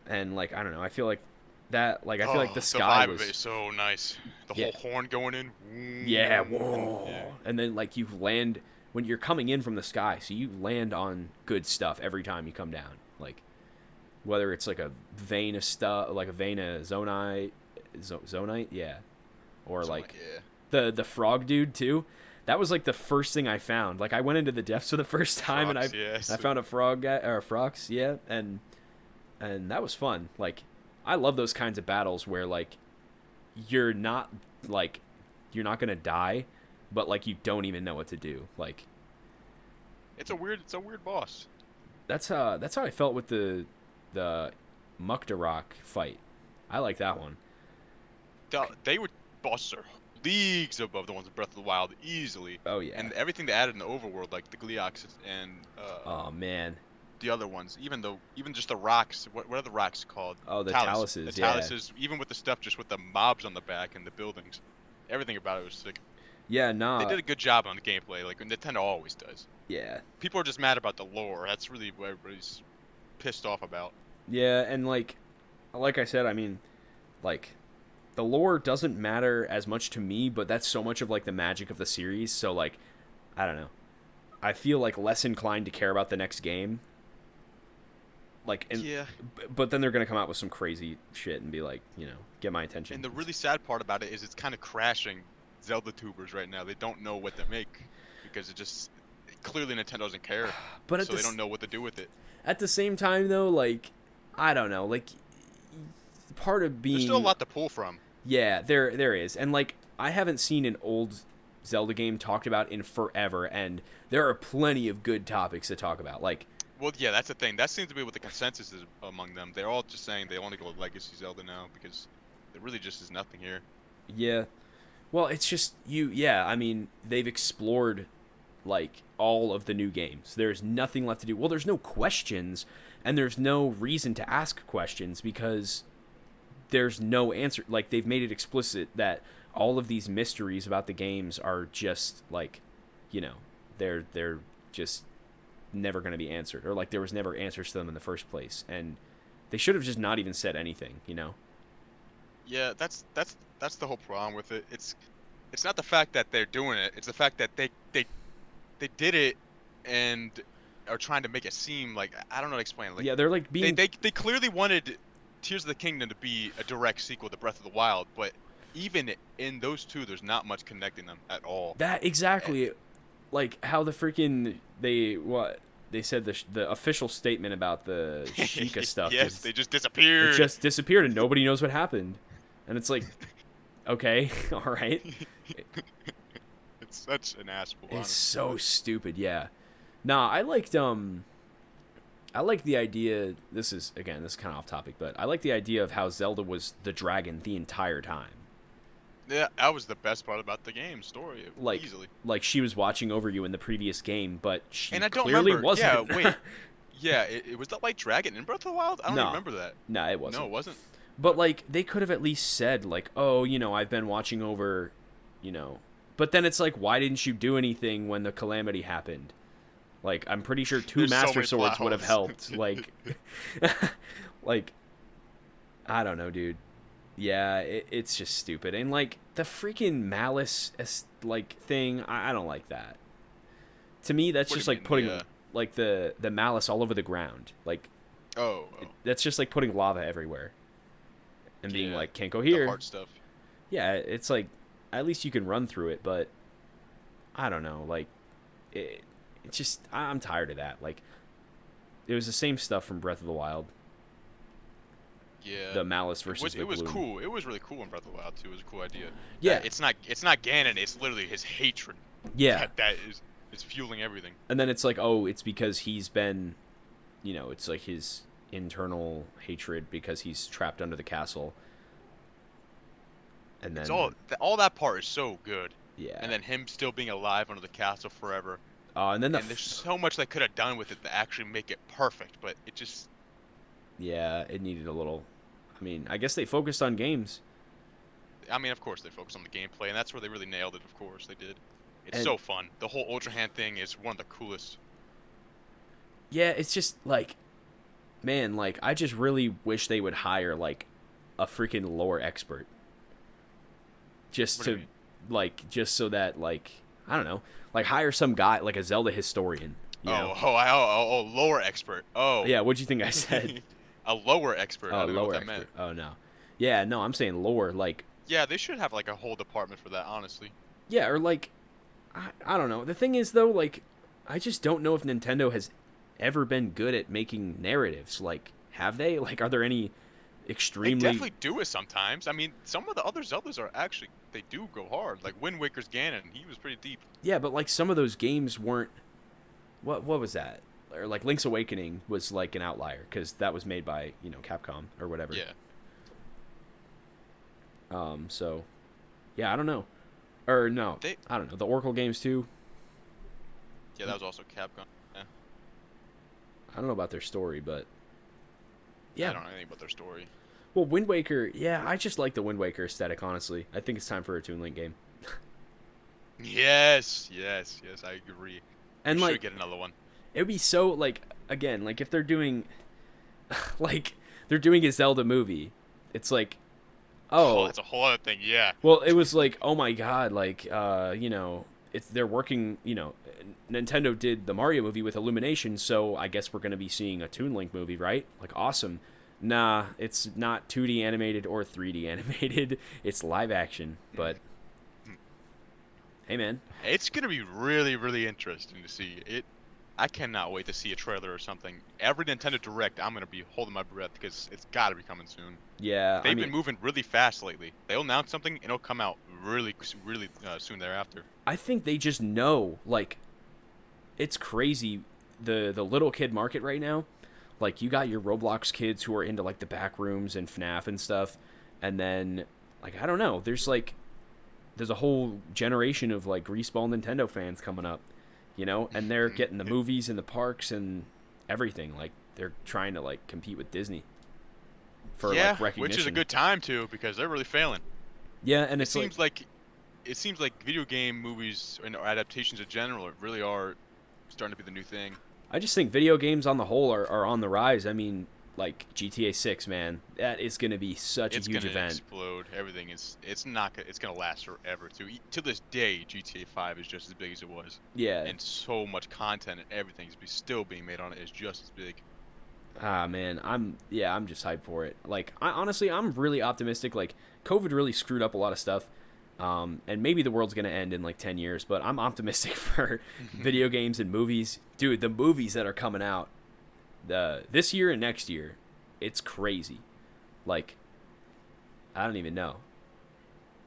and like I don't know. I feel like that. Like I feel like the sky vibe was. of it is so nice. The Yeah. whole horn going in. Yeah, And, whoa. yeah. And then like you land when you're coming in from the sky, so you land on good stuff every time you come down. Like whether it's like a vein of stuff, like a vein of zonite, yeah, or like yeah. the frog dude too. That was like the first thing I found. Like I went into the depths for the first time, Frogs, and yes. I found a frog guy or a frox, yeah, and that was fun. Like I love those kinds of battles where like you're not like you're not gonna die, but like you don't even know what to do. Like It's a weird boss. that's how I felt with the Mukdarok fight. I like that one. They were bosses are leagues above the ones in Breath of the Wild easily. Oh yeah. And everything they added in the overworld, like the Gleox and Oh man. the other ones, even just the rocks. What are the rocks called? Oh, the Taluses. taluses. The Yeah. taluses, even with the stuff just with the mobs on the back and the buildings, everything about it was sick. Yeah. Nah. They did a good job on the gameplay, like Nintendo always does. Yeah. People are just mad about the lore. That's really what everybody's pissed off about. Yeah, and like I said, I mean, like the lore doesn't matter as much to me, but that's so much of like the magic of the series. So like, I don't know. I feel like less inclined to care about the next game. Like, and, Yeah. but then they're gonna come out with some crazy shit and be like, get my attention. And the really sad part about it is it's kind of crashing Zelda tubers right now. They don't know what to make because it just clearly Nintendo doesn't care. But so they don't know what to do with it. At the same time, though, like, I don't know, like, part of being There's still a lot to pull from. Yeah, there is, and like I haven't seen an old Zelda game talked about in forever, and there are plenty of good topics to talk about. Like, Well, yeah, that's the thing. That seems to be what the consensus is among them. They're all just saying they want to go with Legacy Zelda now because there really just is nothing here. yeah, well, it's just yeah. I mean, they've explored like all of the new games. There's nothing left to do. Well, there's no questions, and there's no reason to ask questions because there's no answer. Like they've made it explicit that all of these mysteries about the games are just like, they're just never going to be answered, or like there was never answers to them in the first place, and they should have just not even said anything. Yeah, that's the whole problem with it. It's not the fact that they're doing it. It's the fact that they did it and are trying to make it seem like I don't know how to explain it. Like, Yeah, they're like being they clearly wanted Tears of the Kingdom to be a direct sequel to Breath of the Wild, but even in those two, there's not much connecting them at all. that exactly, like how the freaking they said the official statement about the Sheikah stuff. Yes, they just disappeared. It just disappeared and nobody knows what happened, and it's like, okay, all right. It's such an ass. It's so stupid. Yeah. Nah, I liked the idea. This is kind of off topic, but I like the idea of how Zelda was the dragon the entire time. Yeah, that was the best part about the game story. Like, easily. Like she was watching over you in the previous game, but she And I don't clearly remember. wasn't. Yeah, wait. Yeah, it was the White Dragon in Breath of the Wild. I don't No. remember that. Nah, it wasn't. No, it wasn't. But like they could have at least said like, oh, I've been watching over, But then it's like, why didn't you do anything when the calamity happened? Like, I'm pretty sure two There's so Master many Swords plot would have holes. helped. Like, like, I don't know, dude. Yeah, it's just stupid. And like the freaking malice like thing, I don't like that. To me, that's What do just you like mean? putting Yeah. like the malice all over the ground. Like, Oh. that's just like putting lava everywhere and being Yeah, like, can't go the here. hard stuff. Yeah, it's like at least you can run through it, but I don't know, like it's just I'm tired of that. Like it was the same stuff from Breath of the Wild. Yeah. the Malice versus It was the Bloom. cool. It was really cool in Breath of the Wild too. It was a cool idea. Yeah. It's not Ganon. It's literally his hatred. Yeah. That is fueling everything. And then it's like, oh, it's because he's been, it's like his internal hatred because he's trapped under the castle. And then It's all that part is so good. yeah. And then him still being alive under the castle forever. And then There's so much they could have done with it to actually make it perfect, but it just yeah, it needed a little. I mean, I guess they focused on games. I mean, of course they focused on the gameplay, and that's where they really nailed it. Of course they did. It's And- so fun. The whole Ultra Hand thing is one of the coolest. Yeah, it's just like, man, like I just really wish they would hire like a freaking lore expert. Just What do you to mean? like, just so that like, I don't know, like hire some guy like a Zelda historian. You know? Lower expert. Oh. Yeah, what'd you think I said? A lower expert. I Oh, don't know lower what that expert. meant. Oh no. Yeah, no, I'm saying lore. Like, Yeah, they should have like a whole department for that, honestly. yeah, or like, I don't know. The thing is though, like, I just don't know if Nintendo has ever been good at making narratives. Like, have they? Like, are there any They extremely? definitely do it sometimes. I mean, some of the other Zeldas are actually, they do go hard. Like Wind Waker's Ganon, he was pretty deep. Yeah, but like some of those games weren't. What was that? Or like Link's Awakening was like an outlier because that was made by Capcom or whatever. Yeah. So, yeah, I don't know. Or no, They- I don't know. The Oracle games too. Yeah, that was also Capcom. Yeah. I don't know about their story, but yeah. I don't know anything about their story. Well, Wind Waker, yeah, I just like the Wind Waker aesthetic, honestly. I think it's time for a Toon Link game. Yes, I agree. And We should like, get another one. it would be so, like, again, like, if they're doing, like, they're doing a Zelda movie, it's like, oh, That's a whole other thing. Yeah. well, it was like, oh my god, like, they're working, Nintendo did the Mario movie with Illumination, so I guess we're going to be seeing a Toon Link movie, right? Like, awesome. Nah, it's not 2D animated or 3D animated. It's live action, but hey, man. It's gonna be really, really interesting to see it. I cannot wait to see a trailer or something. Every Nintendo Direct, I'm gonna be holding my breath because it's gotta be coming soon. Yeah, They've been moving really fast lately. They'll announce something and it'll come out really, really soon thereafter. I think they just know, like, it's crazy, the little kid market right now. Like, you got your Roblox kids who are into, like, the back rooms and FNAF and stuff, and then, like, I don't know, there's a whole generation of, like, Respawn Nintendo fans coming up, and they're getting the movies and the parks and everything. Like, they're trying to, like, compete with Disney for, like, recognition. Which is a good time too because they're really failing. Yeah, and It it's seems like video game movies and adaptations in general really are starting to be the new thing. I just think video games on the whole are on the rise. I mean, like GTA 6, man, that is going to be such a huge It's gonna event. explode. Everything is. It's gonna last forever too. To this day, GTA 5 is just as big as it was, Yeah. and so much content and everything is still being made on it is just as big. Ah, man, I'm just hyped for it. Like, honestly, I'm really optimistic. Like, COVID really screwed up a lot of stuff. And maybe the world's going to end in like 10 years, but I'm optimistic for video games and movies. Dude, the movies that are coming out this year and next year, it's crazy. Like, I don't even know.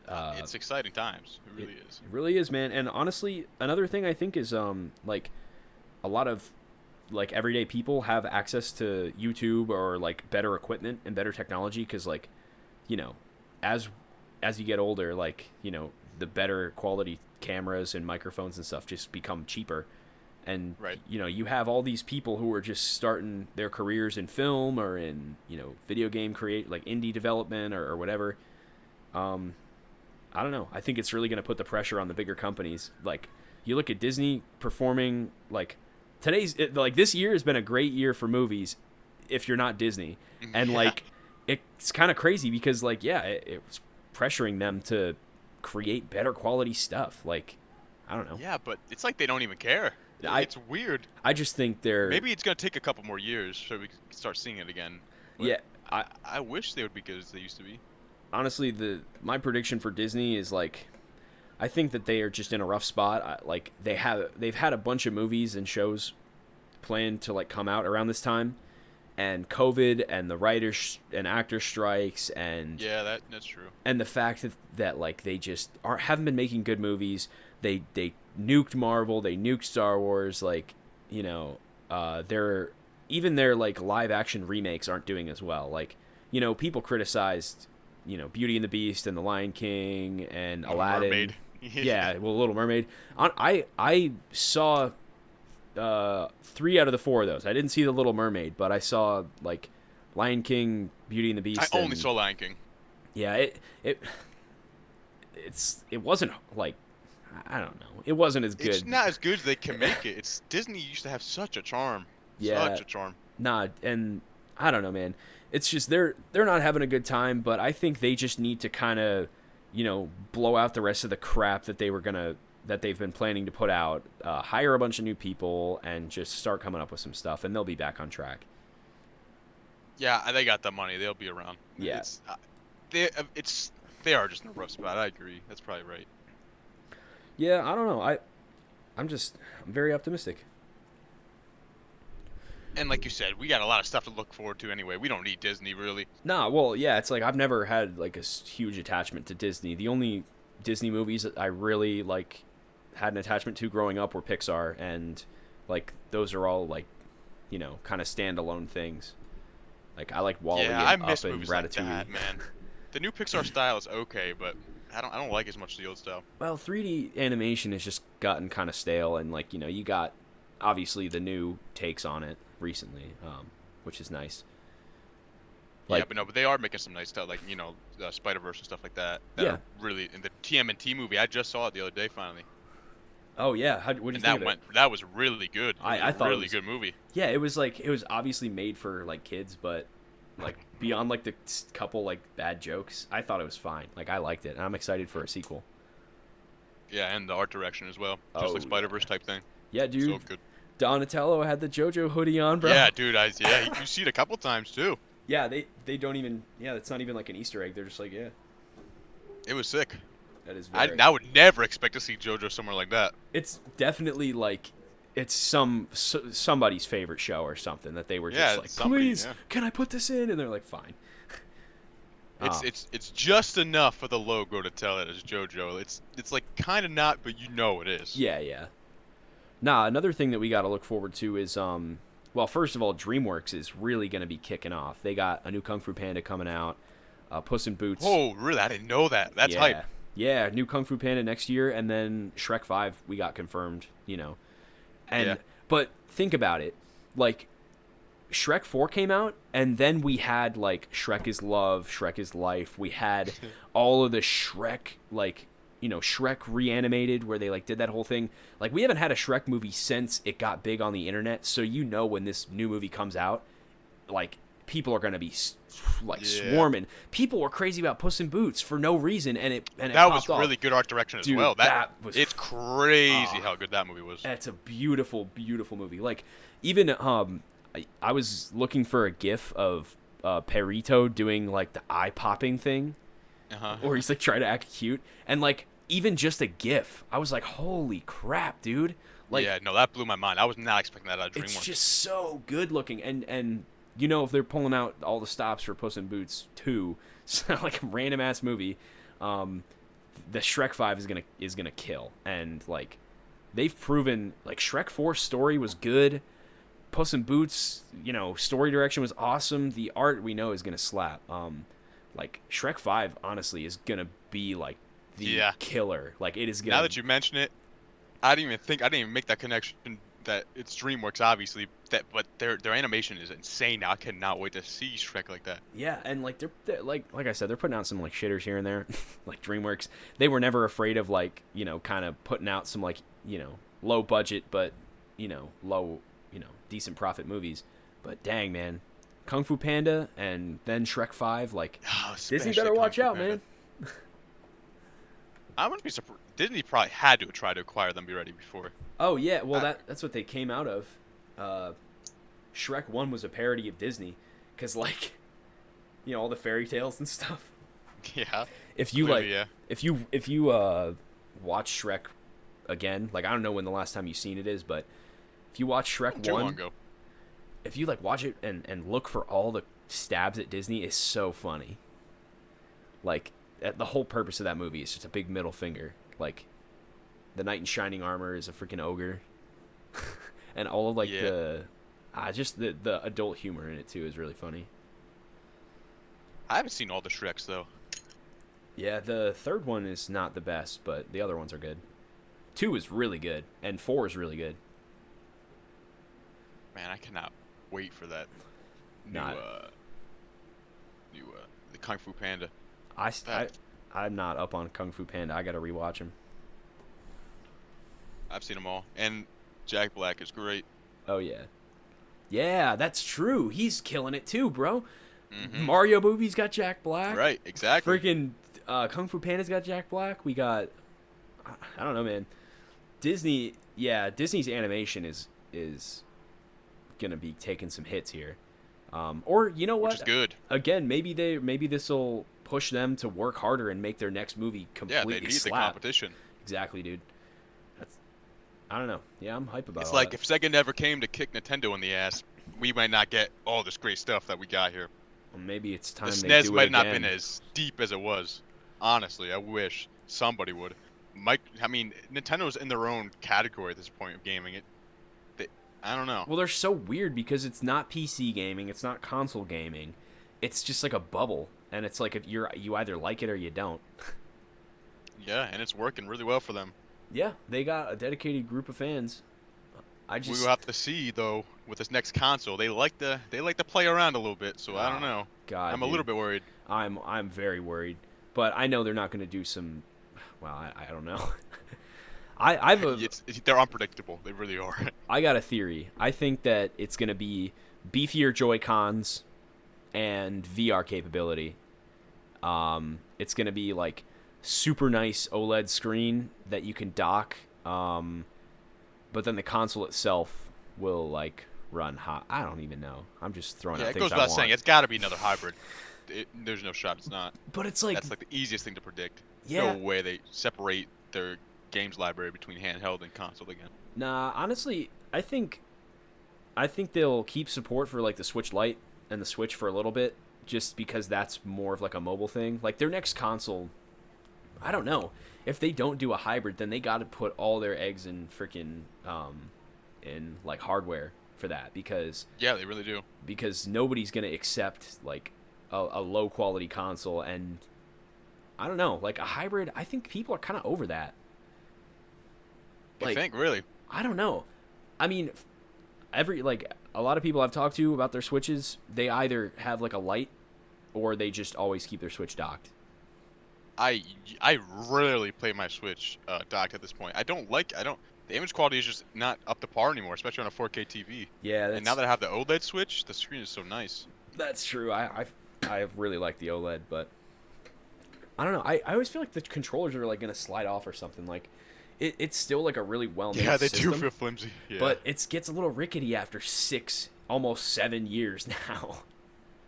It's exciting times. It really is. It really is, man. And honestly, another thing I think is like a lot of like everyday people have access to YouTube or like better equipment and better technology because like, as you get older, like, the better quality cameras and microphones and stuff just become cheaper. And, Right. You have all these people who are just starting their careers in film or in, video game like indie development or whatever. I don't know. I think it's really going to put the pressure on the bigger companies. Like, you look at Disney performing, like, this year has been a great year for movies if you're not Disney. And, Yeah. like, it's kind of crazy because, like, yeah, it's pressuring them to create better quality stuff. Like, I don't know. Yeah, but it's like they don't even care. It's weird. I just think they're Maybe it's gonna take a couple more years so we can start seeing it again. But yeah. I wish they would be good as they used to be. Honestly, my prediction for Disney is like, I think that they are just in a rough spot. Like they've had a bunch of movies and shows planned to like come out around this time, and COVID and the writers and actor strikes and Yeah, that's true. and the fact that like they just haven't been making good movies. They nuked Marvel, they nuked Star Wars, like, you know, their like live action remakes aren't doing as well. Like, you know, people criticized, you know, Beauty and the Beast and The Lion King and Little Aladdin. Mermaid. Yeah, well, Little Mermaid. I saw 3 out of the 4 of those. I didn't see The Little Mermaid, but I saw like Lion King, Beauty and the Beast. I only saw Lion King. Yeah, it wasn't like, I don't know. It wasn't as good. It's not as good as they can make it. It's Disney used to have such a charm. Yeah. Such a charm. Nah, and I don't know, man. It's just they're not having a good time, but I think they just need to kind of, you know, blow out the rest of the crap that they've been planning to put out, hire a bunch of new people, and just start coming up with some stuff, and they'll be back on track. Yeah, they got the money. They'll be around. Yeah. They are just in a rough spot. I agree. That's probably right. Yeah, I don't know. I'm very optimistic. And like you said, we got a lot of stuff to look forward to anyway. We don't need Disney, really. Nah, well, yeah, it's like I've never had like a huge attachment to Disney. The only Disney movies that I really like had an attachment to growing up were Pixar, and like those are all like, you know, kind of standalone things. Like I like Wall-E Yeah, I and miss Up and movies like Ratatouille. that, man. The new Pixar style is okay, but I don't like as much the old style. Well, 3D animation has just gotten kind of stale, and like, you know, you got obviously the new takes on it recently, which is nice. Yeah, but they are making some nice stuff, like, you know, Spider-Verse and stuff like that. That are really, in the TMNT movie, I just saw it the other day finally. Oh yeah, what do you think of it? That was really good. I thought it was a really good movie. Yeah, it was obviously made for like kids, but like beyond like the couple like bad jokes, I thought it was fine. Like I liked it, and I'm excited for a sequel. Yeah, and the art direction as well, just like Spider-Verse type thing. Yeah, dude. So good. Donatello had the JoJo hoodie on, bro. Yeah, dude. You see it a couple times too. Yeah, they don't even. Yeah, it's not even like an Easter egg. They're just like, yeah. It was sick. That is. I would never expect to see JoJo somewhere like that. It's definitely like it's somebody's favorite show or something that they were just like, please, can I put this in? And they're like, fine. It's just enough for the logo to tell it as JoJo. It's like kind of not, but you know it is. Yeah. Nah, another thing that we got to look forward to is well, first of all, DreamWorks is really going to be kicking off. They got a new Kung Fu Panda coming out, Puss in Boots. Oh, really? I didn't know that. That's hype. Yeah, new Kung Fu Panda next year, and then Shrek 5 we got confirmed, you know. And but think about it. Like Shrek 4 came out, and then we had like Shrek is Love, Shrek is Life. We had all of the Shrek, like, you know, Shrek Reanimated, where they like did that whole thing. Like we haven't had a Shrek movie since it got big on the internet. So you know when this new movie comes out, like people are gonna be like swarming. People were crazy about Puss in Boots for no reason, and it that was off. really good art direction as Dude, well. It's crazy how good that movie was. It's a beautiful, beautiful movie. Like even I was looking for a GIF of Perito doing like the eye popping thing, or he's like trying to act cute, and like even just a GIF, I was like, holy crap, dude! Like, yeah, no, that blew my mind. I was not expecting that out of DreamWorks. It's just so good looking, and you know, if they're pulling out all the stops for Puss in Boots 2, it's not like a random ass movie. The Shrek 5 is gonna kill, and like they've proven, like Shrek 4's story was good. Puss in Boots, you know, story direction was awesome. The art we know is gonna slap. Like Shrek 5, honestly, is gonna be like the killer. Like it is gonna. Now that you mention it, I didn't even make that connection that it's DreamWorks, obviously. But their animation is insane now. I cannot wait to see Shrek like that. Yeah, and like they're like I said, they're putting out some like shitters here and there. Like DreamWorks, they were never afraid of like, you know, kind of putting out some like, you know, low budget but, you know, low, you know, decent profit movies. But dang, man, Kung Fu Panda and then Shrek 5, like Disney better watch out, man. I wouldn't be surprised. Disney probably had to try to acquire them already before. Oh yeah, well that's what they came out of. Shrek 1 was a parody of Disney, because like, you know, all the fairy tales and stuff. Yeah. If you if you watch Shrek again, like I don't know when the last time you've seen it is, but if you watch Shrek 1, if you like watch it and look for all the stabs at Disney, is so funny. Like the whole purpose of that movie is just a big middle finger. Like the knight in shining armor is a freaking ogre, and all of like just the adult humor in it too is really funny. I haven't seen all the Shreks though. Yeah, the third one is not the best, but the other ones are good. 2 is really good, and 4 is really good. Man, I cannot wait for that new the Kung Fu Panda. I'm not up on Kung Fu Panda. I gotta rewatch him. I've seen them all, and Jack Black is great. Oh yeah, yeah, that's true. He's killing it too, bro. Mm-hmm. Mario movie's got Jack Black. Right, exactly. Freaking Kung Fu Panda's got Jack Black. We got, I don't know, man. Disney, Disney's animation is gonna be taking some hits here. Or you know what? Which is good. Again, maybe this will push them to work harder and make their next movie completely Yeah, they need slap. the competition. Exactly, dude. I don't know. Yeah, I'm hype about it. It's like if Sega never came to kick Nintendo in the ass, we might not get all this great stuff that we got here. Well, maybe it's time the they SNES do might it not again. been as deep as it was. Honestly, I wish somebody would. Nintendo's in their own category at this point of gaming. I don't know. Well, they're so weird because it's not PC gaming, it's not console gaming. It's just like a bubble, and it's like if you either like it or you don't. Yeah, and it's working really well for them. Yeah, they got a dedicated group of fans. We will have to see though with this next console. They like to play around a little bit, so I don't know. God, I'm a little bit worried. I'm very worried, but I know they're not going to do some. Well, I don't know. They're unpredictable. They really are. I got a theory. I think that it's going to be beefier Joy-Cons and VR capability. It's going to be like super nice OLED screen that you can dock. But then the console itself will like run hot. I don't even know. I'm just throwing out things I want. Yeah, it goes without saying. It's got to be another hybrid. There's no shot it's not. But it's like that's like the easiest thing to predict. Yeah. No way they separate their games library between handheld and console again. Nah, honestly, I think they'll keep support for like the Switch Lite and the Switch for a little bit, just because that's more of like a mobile thing. Like their next console, I don't know. If they don't do a hybrid, then they got to put all their eggs in freaking in like hardware for that, because yeah, they really do. Because nobody's gonna accept like a low quality console, and I don't know, like a hybrid. I think people are kind of over that. You think really? I don't know. I mean, a lot of people I've talked to about their Switches, they either have like a light, or they just always keep their Switch docked. I rarely play my Switch docked at this point. The image quality is just not up to par anymore, especially on a 4K TV. Yeah, and now that I have the OLED Switch, the screen is so nice. That's true. I really like the OLED, but I don't know. I always feel like the controllers are like gonna slide off or something. Like it's still like a really well made Yeah, they system, do feel flimsy. Yeah. But it gets a little rickety after 6, almost 7 years now.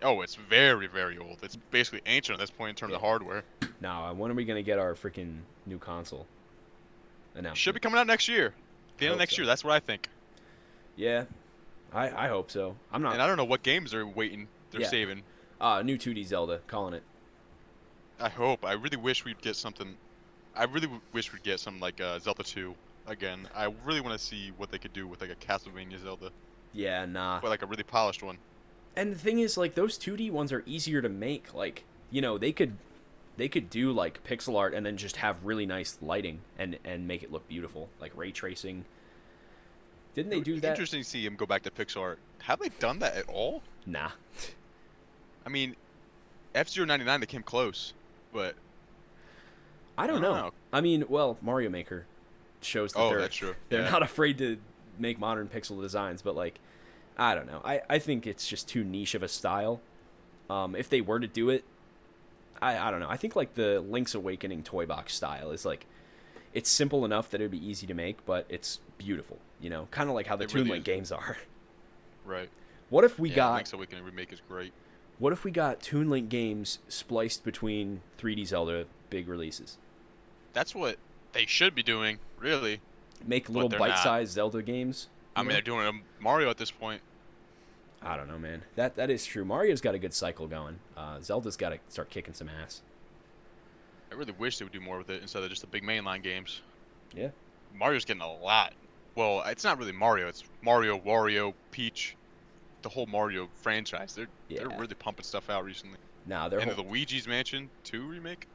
Oh, it's very, very old. It's basically ancient at this point in terms of hardware. Now, when are we gonna get our freaking new console? Should be coming out next year. The end of next year. That's what I think. Yeah, I hope so. I'm not. And I don't know what games they're waiting. They're saving. New 2D Zelda, calling it. I hope. I really wish we'd get something. I really wish we'd get something like Zelda 2 again. I really want to see what they could do with like a Castlevania Zelda. Yeah, nah. But like a really polished one. And the thing is, like, those 2D ones are easier to make. Like, you know, they could do like pixel art and then just have really nice lighting and make it look beautiful, like ray tracing. Didn't they do that? Interesting to see him go back to pixel art. Have they done that at all? Nah. I mean, F-Zero 99, they came close, but I don't know. I mean, well, Mario Maker shows that that's true. They're not afraid to make modern pixel designs, but like, I don't know. I think it's just too niche of a style. If they were to do it, I don't know. I think like the Link's Awakening toy box style is like, it's simple enough that it would be easy to make, but it's beautiful. You know, kind of like how the Toon Link games are. Right. What if we got Link's Awakening remake is great. What if we got Toon Link games spliced between 3D Zelda big releases? That's what they should be doing, really. Make little bite-sized Zelda games. I mean, they're doing a Mario at this point. I don't know, man. That is true. Mario's got a good cycle going. Zelda's got to start kicking some ass. I really wish they would do more with it instead of just the big mainline games. Yeah. Mario's getting a lot. Well, it's not really Mario. It's Mario, Wario, Peach, the whole Mario franchise. They're really pumping stuff out recently. Nah, and the Luigi's Mansion 2 remake.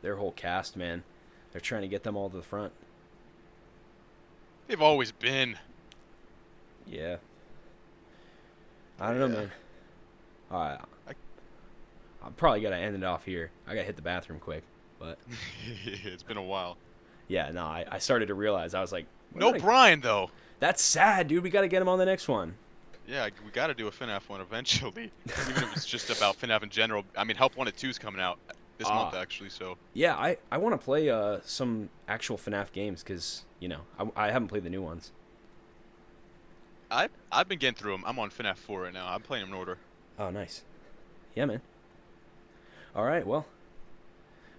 Their whole cast, man. They're trying to get them all to the front. They've always been. Yeah. I don't know, man. All right. I'm probably got to end it off here. I got to hit the bathroom quick. But it's been a while. Yeah, no, I started to realize. I was like... No Brian, though. That's sad, dude. We got to get him on the next one. Yeah, we got to do a FNAF one eventually. Even if it's just about FNAF in general. I mean, Help 1 and 2 is coming out this month, actually, so... Yeah, I want to play some actual FNAF games, because, you know, I haven't played the new ones. I've been getting through them. I'm on FNAF 4 right now. I'm playing them in order. Oh, nice. Yeah, man. All right, well,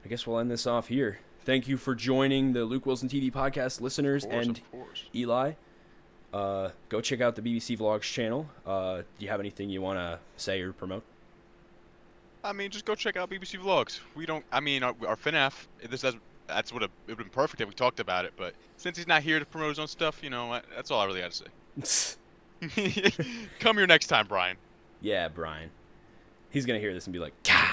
I guess we'll end this off here. Thank you for joining the Luke Wilson TV podcast listeners and Eli. Go check out the BBC Vlogs channel. Do you have anything you want to say or promote? I mean, just go check out BBC Vlogs. We don't... I mean, our FNAF, that's what it would have been perfect if we talked about it, but since he's not here to promote his own stuff, you know, that's all I really got to say. Come here next time, Brian. Yeah, Brian. He's going to hear this and be like, Gah!